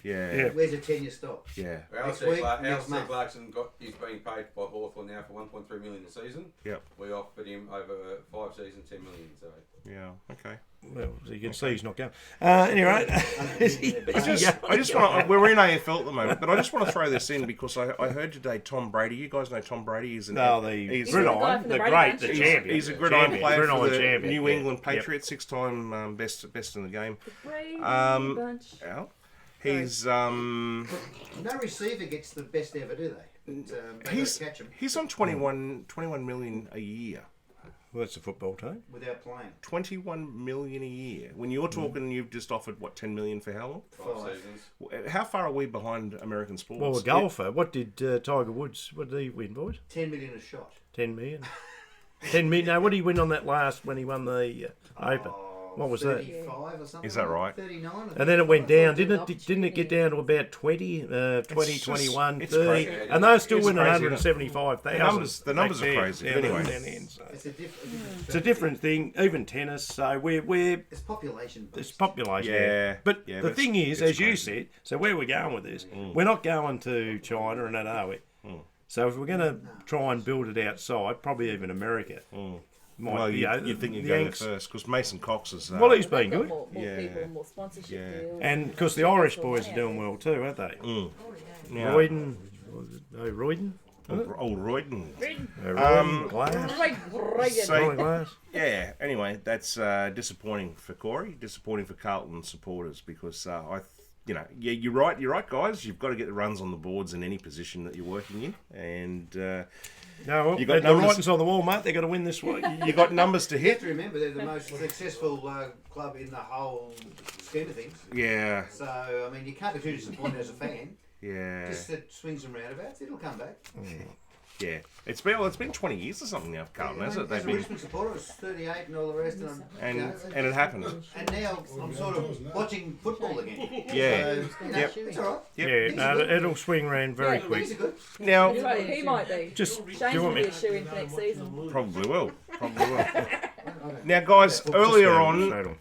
Yeah. Where's the tenure stop? Yeah. Next week, next Alistair month. Clarkson he's being paid by Hawthorn now for 1.3 million a season. Yep. We offered him over 5 seasons 10 million. So Yeah. Okay. Well, so you can see he's not going. Anyway, I just want to. We're in AFL at the moment, but I just want to throw this in because I heard today Tom Brady. You guys know Tom Brady? He's the the guy gridiron, from the the Brady great, Bunch. the champion. He's a gridiron player for the champion. New England Yep. Patriots, 6-time best in the game. Brady Bunch. Al? He's No receiver gets the best ever, do they? They he's gotta catch 'em he's on 21 million a year. Well, that's a football team. without playing. 21 million a year. When you're talking, you've just offered what 10 million for how long? 5 seasons. How far are we behind American sports? Well, a golfer. What did Tiger Woods? What did he win, boys? 10 million a shot. 10 million. 10 million. No, what did he win on that last when he won the Open? What was that? 35 or something. Is that right? 39. I think. And then it went down, didn't it? Didn't it get down to about 20, 21, it's 30? crazy. And those still It's win crazy, isn't it? 175,000. The numbers are crazy. Yeah, But anyway. down the end, so. It's a It's a different thing. Even tennis. So we're It's population based. it's population. Yeah. But Yeah, the but thing it's is, as you crazy. said, so where we're going with this, we're not going to China and that, are we? So if we're going to try and build it outside, probably even America. Might Well, be, you'd think you'd the go there Yanks- first because Mason Cox is. Well, he's been They've got good. More Yeah. people, more sponsorship Yeah. deals. And because the Irish boys are doing well too, aren't they? Now, Royden. Royden? old Royden. Royden Glass. So, Royden Glass. yeah. Anyway, that's disappointing for Corey. Disappointing for Carlton supporters because you're right. You're right, guys. You've got to get the runs on the boards in any position that you're working in, and No, well, You got the numbers- writings on the wall, mate. They've got to win this week. you got numbers to You have hit. to remember they're the most successful club in the whole scheme of things. Yeah, So, I mean, you can't be too disappointed as a fan. yeah, Just the swings and roundabouts, it'll come back. yeah. It's been 20 years or something now for Carlton, hasn't it? As They've a been, Richmond supporter, it was 38 and all the rest. and it happened. And now I'm sort of watching football again. Yeah. So, Yep. it's all right. Yeah, no, it'll swing round very Yeah, quick. These are good. Now, He might be. Just do Shane's you going want to be me? a shoe in for next season. probably will. Probably will. Now, guys, earlier on.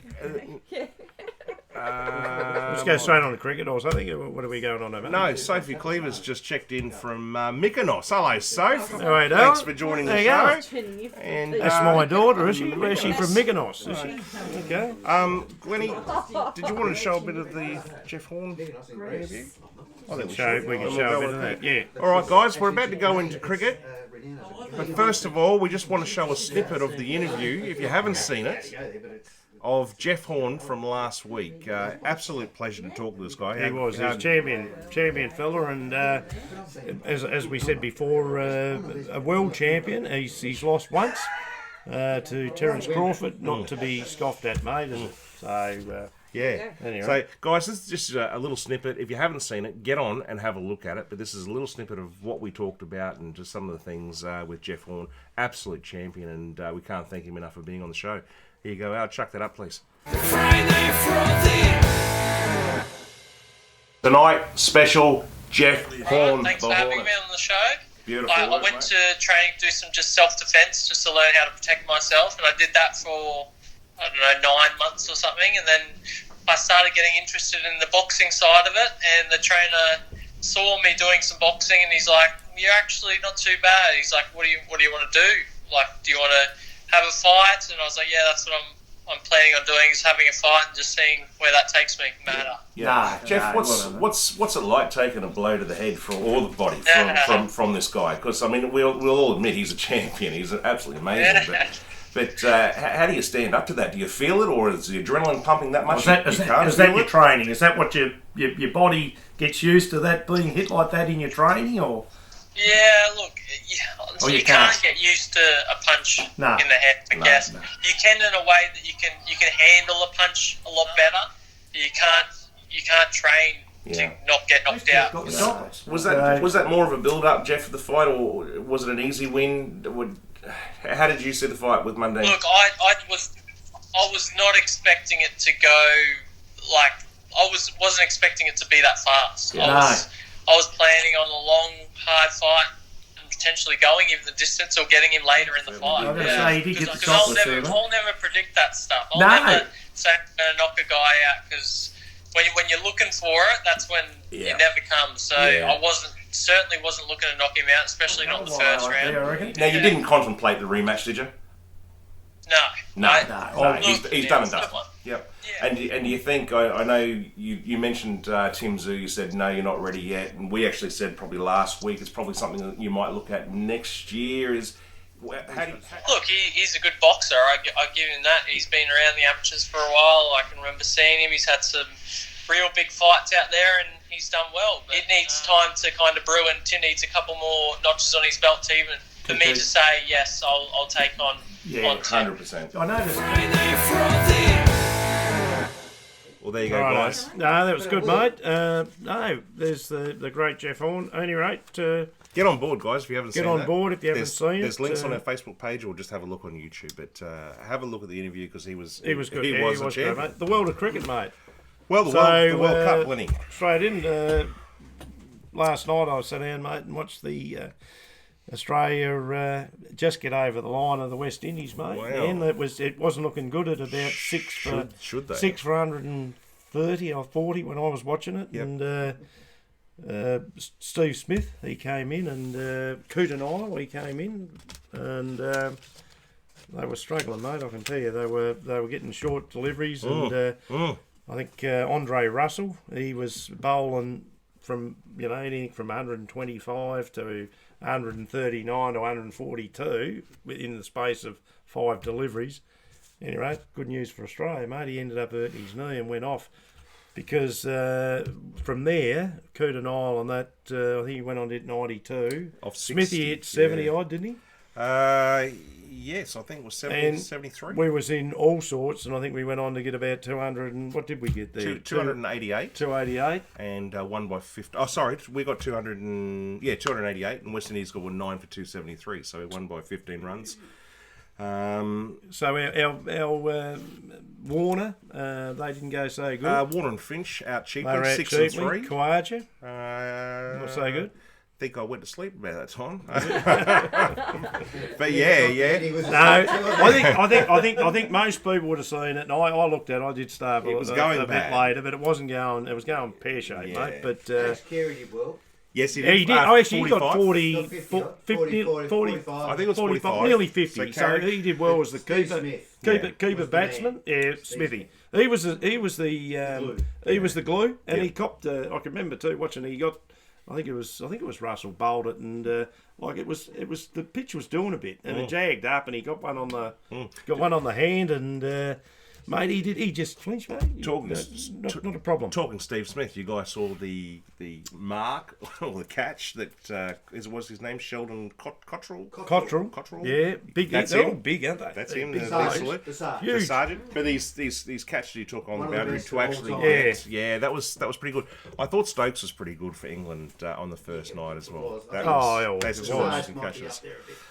Let's go straight on to cricket or something. What are we going on about? No, Sophie Cleaver's just checked in from Mykonos. Hello, Soph. All right, Thanks for joining the There you show. And That's my daughter, is she? Where's she from? Mykonos, is she? Okay. Glennie, did you want to show a bit of the Jeff Horn? Nice and Greece. I think We can show a bit of that. Yeah. All right, guys, we're about to go into cricket. Rihanna's a But first of all, we just want to show a snippet of the interview, if you haven't seen it, go there, but it's of Jeff Horn from last week. Absolute pleasure to talk to this guy. He was a champion fella, and as we said before, a world champion. He's lost once to Terence Crawford, not to be scoffed at, mate. Is it? So Yeah. Anyway. So, guys, this is just a little snippet. If you haven't seen it, get on and have a look at it. But this is a little snippet of what we talked about and just some of the things with Jeff Horn. Absolute champion, and we can't thank him enough for being on the show. Here you go, Al. Chuck that up, please. Tonight, special Jeff Horn. Thanks the for having Hornet. me on the show. Beautiful. I work, went mate. to training to do some just self-defense, just to learn how to protect myself, and I did that for, 9 months or something, and then I started getting interested in the boxing side of it, and the trainer saw me doing some boxing, and he's like, "You're actually not too bad." He's like, "What do you want to do? Like, do you want to have a fight?" And I was like, "Yeah, that's what I'm planning on doing, is having a fight and just seeing where that takes me, matter." Yeah, Jeff, what's it like taking a blow to the head or the body from this guy? Because I mean, we'll all admit he's a champion. He's absolutely amazing. But how do you stand up to that? Do you feel it, or is the adrenaline pumping that much? Is that feel your it? training? Is that what your body gets used to, that being hit like that in your training, or? Yeah, look, Oh, you you can't can't. get used to a punch No. in the head, I No, guess. no. You can in a way that you can handle a punch a lot better. You can't train Yeah. to not get knocked out. Was that more of a build-up, Jeff, for the fight, or was it an easy win? How did you see the fight with Monday? Look, I was not expecting it to go like wasn't expecting it to be that fast. No. I was planning on a long, hard fight and potentially going even the distance or getting him later in the fight. I was gonna say, he did get the Because top with it, I'll never predict that stuff. I'll No. never say I'm going to knock a guy out because when you're looking for it, that's when it never comes. So I certainly wasn't looking to knock him out, especially not in the first round. Yeah, I reckon. Now, you didn't contemplate the rematch, did you? No. He's done and done. One. Yep. Yeah. And you think, I know you mentioned Tim Zoo, you said, no, you're not ready yet. And we actually said probably last week, it's probably something that you might look at next year. Look, he's a good boxer. I give him that. He's been around the amateurs for a while. I can remember seeing him. He's had some real big fights out there, and he's done well. But it needs time to kind of brew, and Tim needs a couple more notches on his belt to even for me to say, yes, I'll take on. Yeah, 100%. I noticed. Well, there you go, guys. No, that was good, mate. No, there's the great Jeff Horn. At any rate, get on board, guys, if you haven't seen it. Get on board if you haven't seen it. There's links on our Facebook page, or just have a look on YouTube. But have a look at the interview, because he was good. He was good, mate. The world of cricket, mate. Well, the World Cup winning. Straight in. Last night I sat down, mate, and watched the Australia just get over the line of the West Indies, mate. Wow. And it wasn't looking good at about six for 130 or 40 when I was watching it. Yep. And Steve Smith, he came in, and Kutanile, he came in, and they were struggling, mate. I can tell you, they were getting short deliveries, and I think Andre Russell, he was bowling from anything from 125 to 139 to 142 within the space of 5 deliveries. Anyway, good news for Australia, mate. He ended up hurting his knee and went off, because from there, Kutanile and that, I think he went on to hit 92. Off 60, Smithy hit 70 odd, didn't he? Yes, I think it was 70, 73. We was in all sorts, and I think we went on to get about 200 and what did we get there? 288. 288. And won by 50. Oh, sorry, we got 288, and West Indies got 9 for 273, so we won by 15 runs. So our Warner, they didn't go so good. Warner and Finch out cheaply, They were out 6 cheaply. and 3. Kawaja, not so good. I think I went to sleep about that time. But yeah. No, I think most people would have seen it. And I looked at it. I did start a bit later, but it wasn't going. It was going pear shaped, mate. But carried you well. yes, he did. he did. Actually, he 45. got 40, 45. 45. I think it was 45. Nearly 50. So he did well as the Smith. keeper batsman. Yeah, Smithy. He was the glue, and he copped. I can remember too watching. He got. I think it was Russell bowled it, and it was the pitch was doing a bit, and it jagged up, and he got one on the hand, and mate, he just flinched, mate. Not a problem. Talking Steve Smith, you guys saw the mark or the catch that was his name, Sheldon Cottrell. Yeah, big. They're all big, aren't they? That's him. The The sergeant. But these catches he took on the boundary to actually that was pretty good. I thought Stokes was pretty good for England on the first night as well.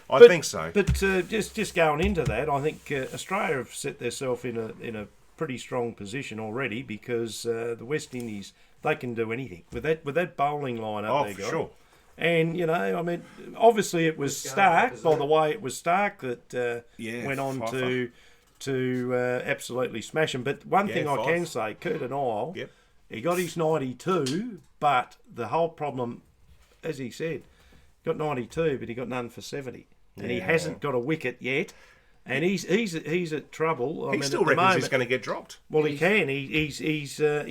I think so. But just going into that, I think Australia have set themselves in a pretty strong position already, because the West Indies, they can do anything with that bowling lineup. For sure. And obviously it was Stark. By the way, it was Stark that went on to absolutely smash him. But one thing I can say, Kutanile, he got his 92, but the whole problem, as he said, got 92, but he got none for 70. And he hasn't got a wicket yet, and he's at trouble. He still reckons he's going to get dropped. Well, he can. He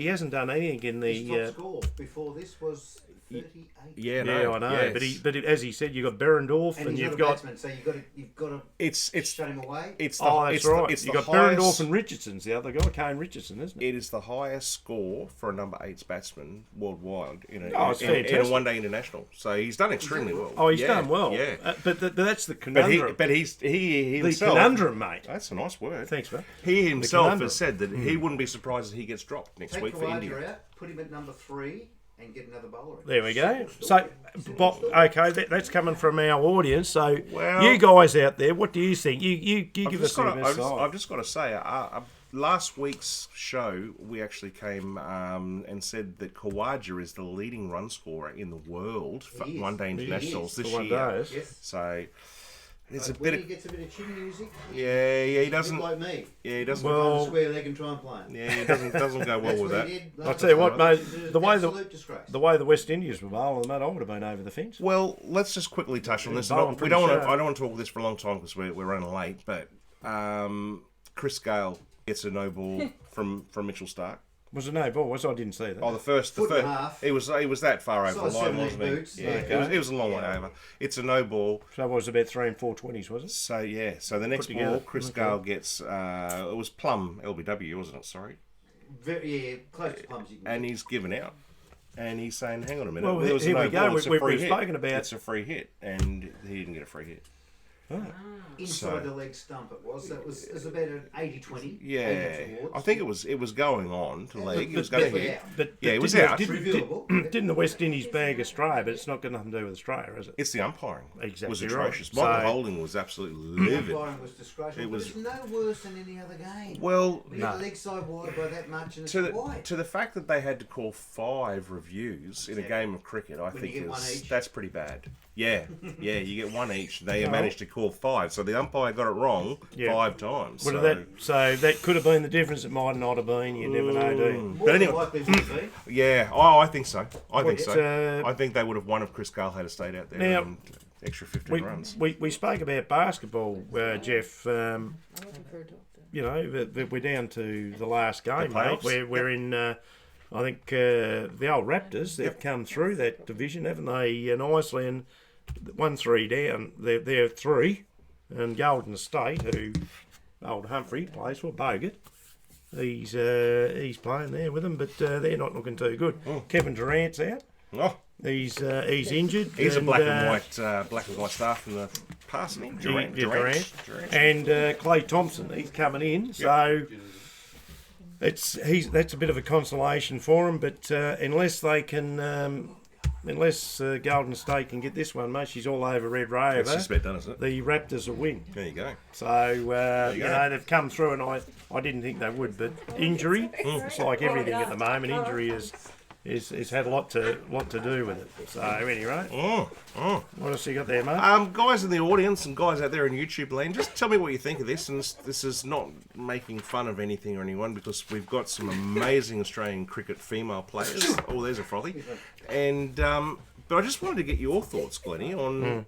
hasn't done anything in the. His top score before this was 38. Yeah, I know. Yes. But as he said, you've got Berendorf, and you've got. Batsman, so you've got to. It's shut him away. That's right. You've got Berendorf and Richardson's the other guy, Kane Richardson, isn't it? It is the highest score for a number 8's batsman worldwide in a one-day international. So he's done extremely well. Oh, he's done well. Yeah, but that's the conundrum. But he himself. The conundrum, mate. That's a nice word. Thanks, mate. He himself has said that he wouldn't be surprised if he gets dropped next week for India. Out, put him at number 3. And get another bowler. There we go. So, okay, that's coming from our audience. So, you guys out there, what do you think? You give us some advice. I've just got to say, last week's show, we actually came and said that Khawaja is the leading run scorer in the world for one-day internationals this year. Yes. So, There's a When bit he of gets a bit of chin music, yeah. He he's a doesn't. bit like me. Yeah, he doesn't. Run a Well, square leg and try and play him. yeah, he doesn't go well That's with what that. he did. I'll tell you what, mate. The way disgrace. the West Indies were bowling, mate, I would have been over the fence. Well, let's just quickly touch on this. Bowling We pretty don't want to. sharp. I don't want to talk this for a long time because we're running late. But Chris Gale gets a no ball from Mitchell Starc. Was it no ball? I didn't see that. Oh, the first. Foot and a half. He was that far over the Size line, 17 wasn't he? boots. Yeah, Okay. it was a long way over. It's a no ball. So it was about 3 and 420s, was it? So yeah. So the next together. ball, Chris Okay. Gale gets. It was Plum LBW, wasn't it? Sorry. Very close to plums. You can And get. he's given out. And he's saying, "Hang on a minute. Well, there was a here we no go. ball. It's a We've free hit. spoken about- It's a free hit, and he didn't get a free hit. Inside so- the leg stump it was. It was about an 80-20. Yeah, aimed towards. I think it was going on to leg. It was But- going but- to hit. But Yeah, it was didn't- out. Didn't the West Indies bag Australia? But it's not got nothing to do with Australia, is it? It's the umpiring. Exactly was right. atrocious. Michael So- Holding was absolutely livid. Umpiring was disgraceful. It It was- was no worse than any other game. Well, We get the leg side wide by that much, and it's to wide. the fact that they had to call 5 reviews in a game of cricket, I think you get one each. that's pretty bad. Yeah, you get one each. They managed to call 5, so the umpire got it wrong 5 times. Well, So, so that could have been the difference. It might not have been. You never know, do you? More but than anyway- likely it would be. yeah, I think so. I think But, so. I think they would have won if Chris Gale had stayed out there Now- and extra 15 runs. We spoke about basketball, Jeff. You know, that we're down to the last game, mate. playoffs? We're in. I think the old Raptors. They've come through that division, haven't they? And Iceland 1-3 down. They're 3, and Golden State, who old Humphrey plays for Bogut. He's playing there with them, but they're not looking too good. Kevin Durant's out. Oh, He's injured. he's a and, black and white star from the past, isn't he? Durant. And Clay Thompson, he's coming in, so that's a bit of a consolation for him. But unless they can, unless Golden State can get this one, mate, she's all over Red Rover. It's just about done, isn't it? The Raptors will win. There you go. So you know they've come through, and I didn't think they would, but injury, it's like everything at the moment. Injury is had a lot to do with it. So anyway, what else you got there, mate? Guys in the audience and guys out there in YouTube land, just tell me what you think of this. And this is not making fun of anything or anyone, because we've got some amazing Australian cricket female players. Oh, there's a Frothy. And but I just wanted to get your thoughts, Glennie, on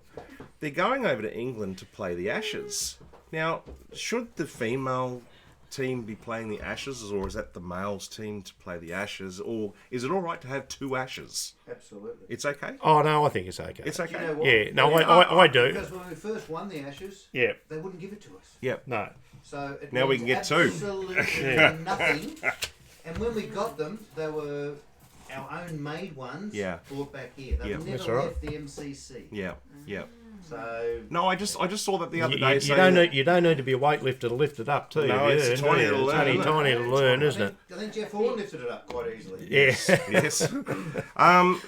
they're going over to England to play the Ashes. Now, should the female team be playing the Ashes, or is that the male's team to play the Ashes, or is it all right to have 2 Ashes? Absolutely. It's okay. Oh no, I think it's okay. It's You okay. know what? Yeah, no, I do. Because when we first won the Ashes, Yeah, they wouldn't give it to us. Yep. no. So it Now we means can get 2. absolutely nothing. And when we got them, they were our own made ones. Yeah. Brought back here. They Yeah. never That's right. left the MCC. Yeah. Yeah. So No, I just saw that the other You, day. you saying don't need to be a weightlifter to lift it up too. No, have it's you? a tiny little learn, It's isn't it? tiny to learn, isn't it? I think Jeff Horn lifted it up quite easily. Yeah. Yes.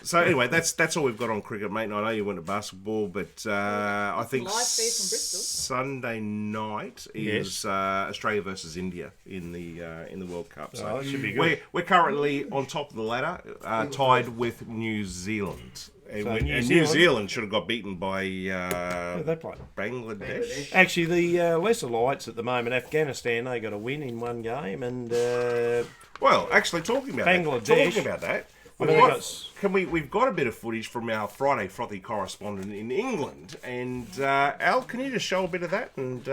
So anyway, that's all we've got on cricket, mate. And I know you went to basketball, but I think Live feed from Bristol. Sunday night is Australia versus India in the World Cup. So Oh, that should be good. we're currently on top of the ladder, tied with New Zealand. And, So New Zealand- Zealand should have got beaten by They play. Bangladesh. Actually, the lesser lights at the moment, Afghanistan, they got a win in one game, and Well, actually, talking about Bangladesh. that, I mean, we've got a bit of footage from our Friday Frothy correspondent in England, and Al, can you just show a bit of that and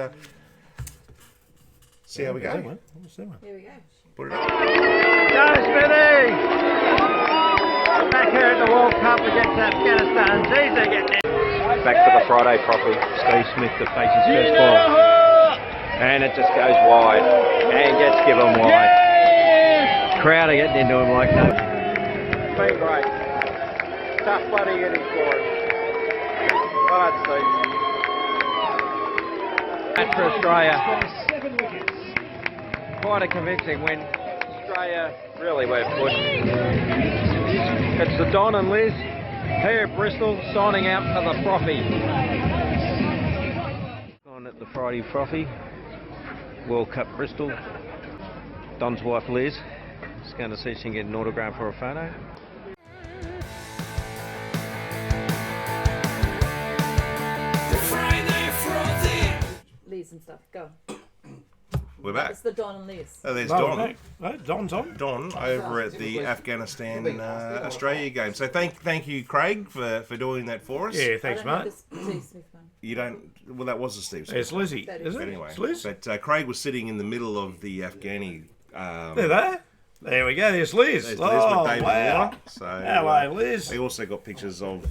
see how we go? What's that one? Here we go. Put it up. Go, Smithy! Back here at the World Cup against Afghanistan. These are getting in. Back to the Friday Frothy. Steve Smith to face his first ball. And it just goes wide. And gets given wide. Crowd are getting into him like no. Been great. Tough bloody innings for him. Well done, Steve. That's for Australia. Quite a convincing win. Australia really were pushed. It's the Don and Liz here at Bristol signing out for the Frothy. On at the Friday Frothy, World Cup Bristol. Don's wife Liz is going to see if she can get an autograph or a photo. The Friday Frothy. and stuff. Go. We're back. It's the Don and Liz. Oh, there's No, Don. no. No, Don's on. Don over at the Afghanistan Australia game. So thank you, Craig, for doing that for us. Yeah, thanks, I don't have mate. the Steve Smith one. You don't. Well, that was a Steve Smith. It's Lizzie, That is is. it? Anyway, It's Liz. but Craig was sitting in the middle of the Afghani. There they are. There we go. There's Liz. There's Oh, Liz with David wow. Warner. So, Hello, Liz. They also got pictures of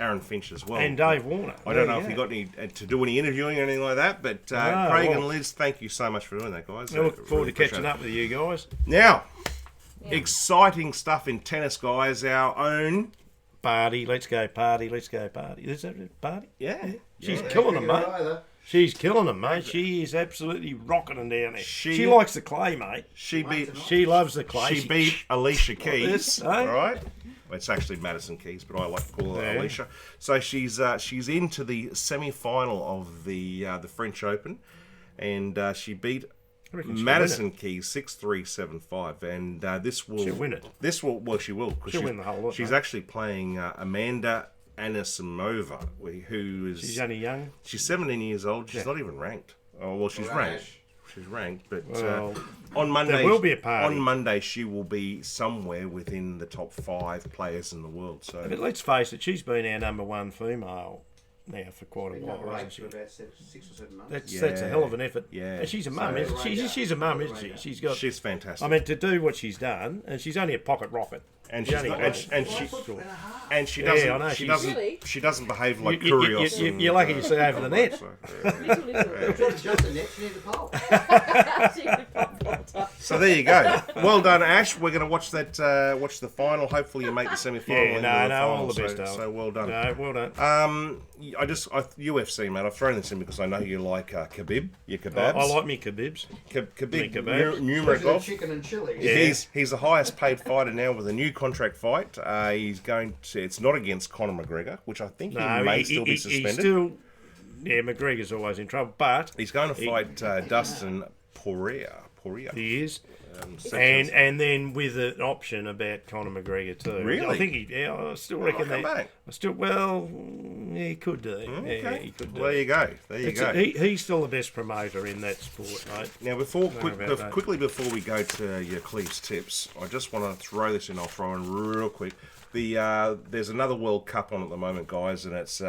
Aaron Finch as well. And Dave Warner. I don't know if you got any to do any interviewing or anything like that, but No, Craig well- and Liz, thank you so much for doing that, guys. I look forward Really to catching appreciate up with you guys. it. Now, exciting stuff in tennis, guys. Our own. Party, let's go party, let's go party. Is that a party? Yeah. She's yeah. killing them, mate. Either. She's killing them, mate. She is absolutely rocking them down there. She- She likes the clay, mate. She beat. She loves the clay. She beat Alicia Keys. this, eh? All right. Well, it's actually Madison Keys, but I like to call her Yeah. Alicia. So she's into the semi-final of the French Open, and she beat I reckon she'll Madison Keys 6-3, 7-5, and this will She'll win it. This will she will because She'll win the whole lot, She's mate. actually playing Amanda Anisimova, who is She's only young. she's 17 years old. She's not even ranked. Oh well, she's ranked. She's ranked, but Well, on Monday will be a party. On Monday, she will be somewhere within the top 5 players in the world. So But let's face it, she's been our number one female now for quite a Been while, number hasn't 8 she? for about 6 or 7 months. That's a Yeah. hell of an effort. Yeah. And she's a mum, So- isn't she? She's a mum, isn't she? She's got. she's fantastic. I mean, to do what she's done, and she's only a pocket rocket. and She's she's only not, got- and she Yeah, doesn't I know, she she's- doesn't Really? she doesn't behave like You- Kyrgios. you're lucky to see over the net. So, yeah. Little, little. Trying to jump the net, you need a pole. She could pop water. So there you go. Well done, Ash. We're going to watch that. Watch the final. Hopefully, you make the semi-final. Yeah, and no, the no, final. all the best, So, Al. so well done. No, well done. UFC, mate. I've thrown this in because I know you like kebab. Your kebabs. I like me kebabs. Khabib Me kebabs. Especially Nurmagomedov. chicken and chili. He's the highest paid fighter now with a new contract fight. He's going to. It's not against Conor McGregor, which I think he No, may still be he's suspended. still. Yeah, McGregor's always in trouble, but He's going to fight Dustin Poirier. he is. Sections. And then with an option about Conor McGregor too. Really? I think I still reckon come that. back. Yeah, he could do. Yeah, Okay. he could do. Well, there you go. There you go. He's still the best promoter in that sport, mate. Now, quickly before we go to your Cleve's tips, I just want to throw this in. I'll throw in real quick. There's another World Cup on at the moment, guys, and it's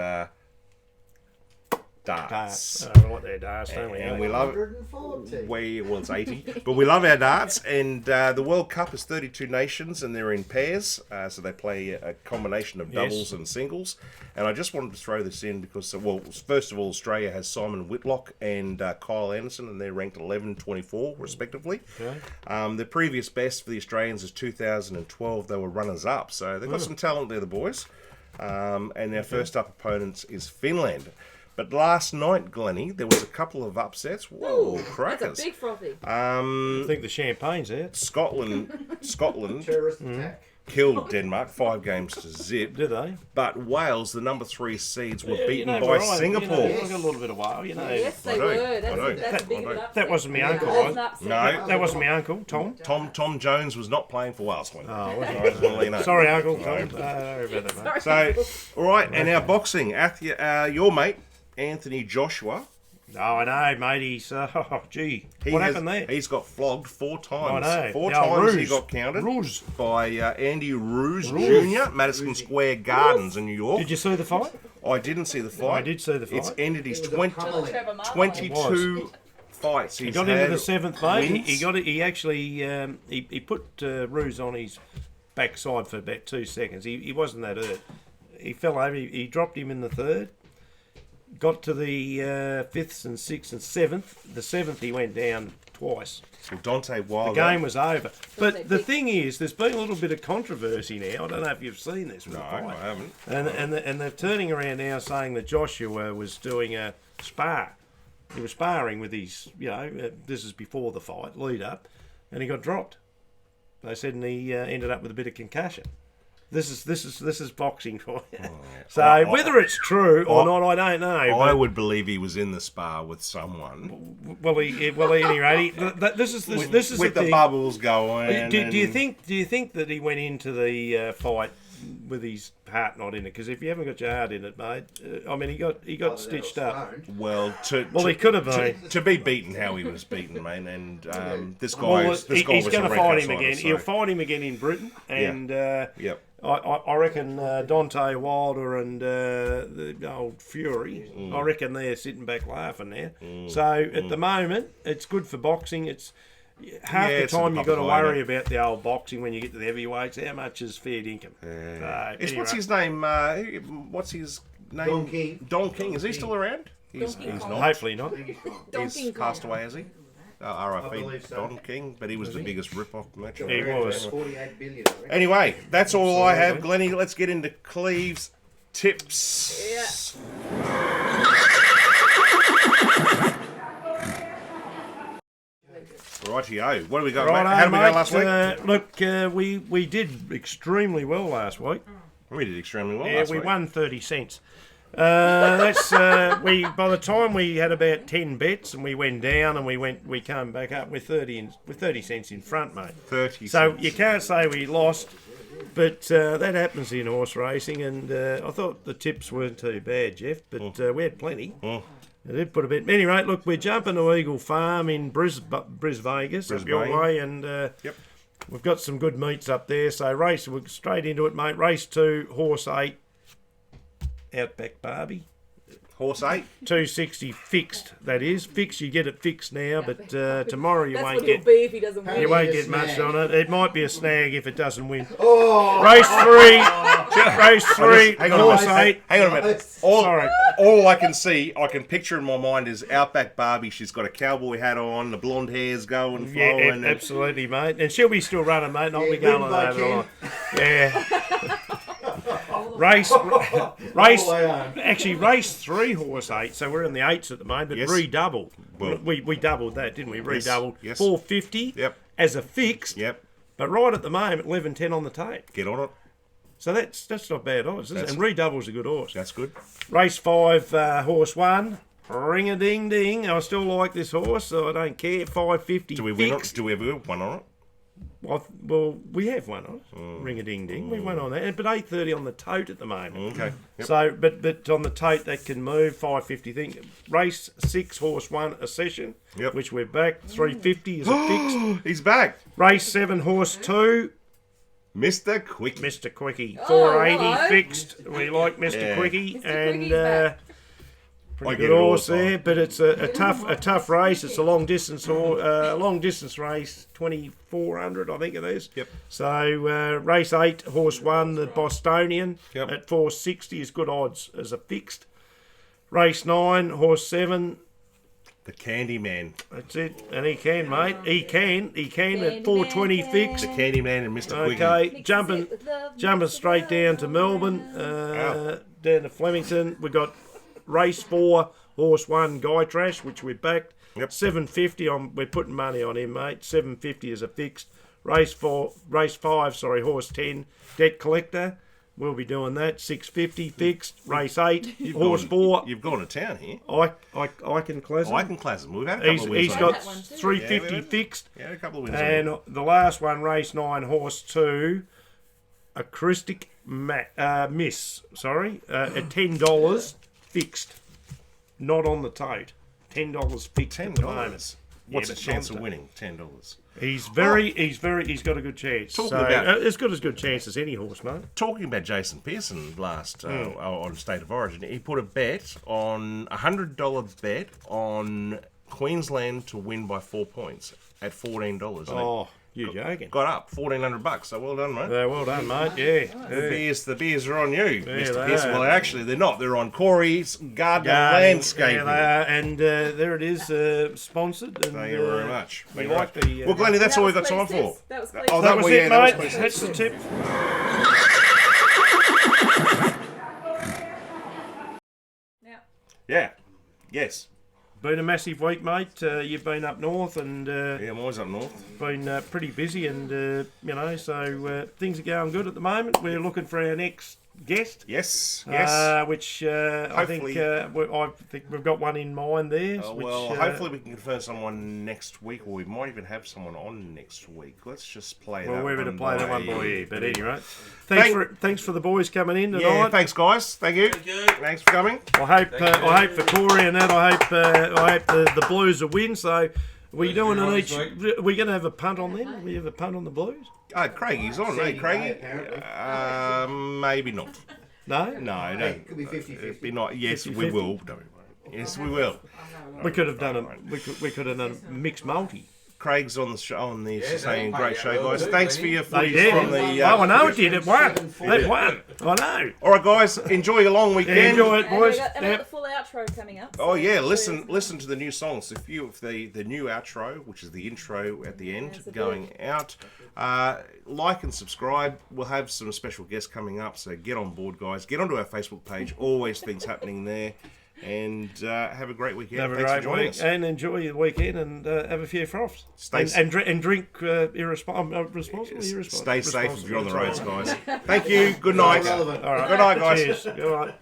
darts. We like their darts, don't we? And we love 140. well, it's 80, but we love our darts. And the World Cup is 32 nations, and they're in pairs, so they play a combination of doubles and singles. And I just wanted to throw this in because, well, first of all, Australia has Simon Whitlock and Kyle Anderson, and they're ranked 11, 24, respectively. Okay. The previous best for the Australians is 2012. They were runners-up, so they've got some talent there, the boys. And their first-up opponents is Finland. But last night, Glennie, there was a couple of upsets. Whoa, crackers! That's a big frothy. I think the champagne's out. Scotland Terrorist attack. killed Denmark 5-0. Do they? But Wales, the number 3 seeds, were Yeah, beaten by Brian, Singapore. I've got a little bit of wow, Yes, I they do, were. I do. That's a big I do. upset. That wasn't my uncle, That's was an it? upset. No. That wasn't my uncle, Tom. Tom Jones was not playing for Wales. Glennie. Oh, wasn't I just want to let you know. Sorry, Uncle Tom. Sorry about that, mate. So, all right, and our boxing, your mate Anthony Joshua. No, I know, mate. He's what happened there? He's got flogged 4 times. I know. 4 Yeah, times he Roos. got counted Roos. by Andy Roos Jr. Madison Square Gardens in New York. Did you see the fight? I didn't see the fight. I did see the fight. It's ended his It was a pummeling. 22 fights. He He's got had into the 7th, mate. wins. He got it. He actually he put Roos on his backside for about 2 seconds. He wasn't that hurt. He fell over. He dropped him in the 3rd. Got to the 5th and 6th and 7th. The 7th he went down twice. Well, Dante The Wilder. game was over. But they the picked- thing is, there's been a little bit of controversy now. I don't know if you've seen this. With No, the I fight. haven't. And they're turning around now saying that Joshua was doing a spar. He was sparring with his, this is before the fight, lead up, and he got dropped. They said, and he ended up with a bit of concussion. This is boxing for you. So whether it's true or not, I don't know. I would believe he was in the spa with someone. Well, at any rate, this is With the the thing. bubbles going. Do you think that he went into the fight with his heart not in it. Because if you haven't got your heart in it, mate, I mean, he got stitched up. Well, he could have been to be beaten how he was beaten, mate. And this guy, Well, he's he's going to fight him again. So. He'll fight him again in Britain, and Yep. I reckon Dante Wilder and the old Fury, I reckon they're sitting back laughing now. So at the moment, it's good for boxing. It's half the time you've got to worry about the old boxing when you get to the heavyweights. How much is fair dinkum? What's his name? What's his name? Don King. Don King. Is he still around? He's not. Hopefully not. He's passed away, has he? I R.I.P. believe so. Don King, but he was the biggest rip-off match. He was. 48 billion. Anyway, that's all I have, Glennie. Let's get into Cleve's tips. Yeah. Rightio. What do we got, Right, mate? How did we go last week? Look, we did extremely well last week. We did extremely well Yeah, last we week. won 30 cents. That's by the time we had about 10 bets and we went down and we came back up with 30 cents in front, mate. 30 So cents. you can't say we lost, but that happens in horse racing. And I thought the tips weren't too bad, Jeff, but we had plenty. I did put a bit. Anyway, look, we're jumping to Eagle Farm in Bris Vegas, up your way, and we've got some good meets up there. So we're straight into it, mate. Race 2, horse 8, Outback Barbie. Horse 8. 260 fixed, that is. Fixed, you get it fixed now, but tomorrow you That's won't what he'll get... be if he doesn't win. You won't get much on it. It might be a snag if it doesn't win. Oh, Race 3, Hang on a horse minute. 8. Hang on a minute. Sorry. All I can see, I can picture in my mind is Outback Barbie. She's got a cowboy hat on, the blonde hair's going, flowing. Yeah, and absolutely, mate. And she'll be still running, mate. Not be going on over the line. Yeah. Race 3, horse 8. So we're in the 8s at the moment, but Yes. redoubled. Well- we doubled that, didn't we? Redoubled. Yes. 450 Yep. as a fixed. Yep. But right at the moment, 11.10 on the tape. Get on it. So that's not bad odds, is it? And redouble's a good horse. That's good. Race 5, horse 1. Ring a ding ding. I still like this horse, so I don't care. 550. Do we win fixed. it? Do we ever win on it? Well, we have one on it. Ring a ding ding. We won on that, but 8.30 on the tote at the moment. Okay. Yep. So, but on the tote that can move 550 thing. Race 6, horse 1, a session. Yep. Which we're back. 350 is a fixed. He's back. Race 7, horse 2. Mr. Quick. Mr. Quickie, Oh, 480 hello. fixed. We like Mr. Yeah. Quickie, Mr. and Quickie's back. pretty I good get it all horse the time. there. But it's a tough race. It's a long distance race, 2400 I think it is. Yep. So race 8, horse 1, the Bostonian Yep. at 460 is good odds as a fixed. Race 9, horse 7. The Candyman. That's it, and he can, mate. He can at Candyman 420 can. fixed. The Candyman and Mr. Quickie. Okay, Mixes jumping it with love, jumping mixes it straight with down to love. Melbourne, down to Flemington. We've got race 4, horse 1, Guy Trash, which we backed. Yep. 750 we're putting money on him, mate. 750 is a fixed. Race 5, horse 10, Debt Collector. We'll be doing that. 650 fixed. Race 8, horse 4. You've gone to town here. I can class him. I can class him. We've had a couple of wins. He's on got it. that one too. 350 Yeah, fixed. Yeah, a couple of wins. And the last one, race 9, horse 2, Acoustic Miss. Sorry, at $10 fixed, not on the tote. $10 fixed. At the moment. $10. What's Yeah, the but chance not of the- winning? $10. He's got a good chance. Talking So, about- as good chance as any horse, mate. Talking about Jason Pearson last on State of Origin, he put a bet on $100 bet on Queensland to win by 4 points at $14. And Oh, you're joking. it got up $1,400. So well done, mate. Well done, mate. Yeah. The beers are on you, Mr. they Pearson. are. Well, actually, they're not. They're on Corey's Garden Garden, Landscaping. yeah, they are, and there it is, sponsored. And, Thank you very much. We Thank you like very the. much. Well, Glennie, that's That all we've was got time Cleve's for. tips. That was Oh, Cleve's that was well, it, yeah, that was mate. Cleve's That's the tip. Now, Yeah. Yes. Been a massive week, mate. You've been up north and Yeah, I'm always up north. been pretty busy, and so things are going good at the moment. We're looking for our next guest. Yes. Which I think we've got one in mind there. Hopefully we can confirm someone next week, or we might even have someone on next week. Let's just play that one. Well, we're going to play that one by ear. But anyway, thanks for the boys coming in tonight. Yeah, thanks guys. Thank you. Thanks for coming. I hope for Corey and that. I hope the Blues will win. So. We're doing an each. We're going to have a punt on them. We have a punt on the Blues. Oh, Craigie's on, hey, Craigie. Maybe not. No. It could be 50-50. It'd be not. Yes, 50-50. we will. Yes, we will. We could have done a mixed multi. Craig's on the show, on the saying great show, guys. Thanks for your footage from the. I know it did. It won. It won. I know. All right, guys. Enjoy your long weekend. Enjoy it, boys. And we've got the full outro coming up. Oh yeah, listen to the new songs. If the new outro, which is the intro at the end, going out. Like and subscribe. We'll have some special guests coming up, so get on board, guys. Get onto our Facebook page. Always things happening there. And have a great weekend. Have a Thanks great for joining week us. and enjoy your weekend and have a few froths. And drink responsibly. Stay safe if you're on the roads, guys. Thank you. Good night. All right. Good night, guys. Cheers. Good night.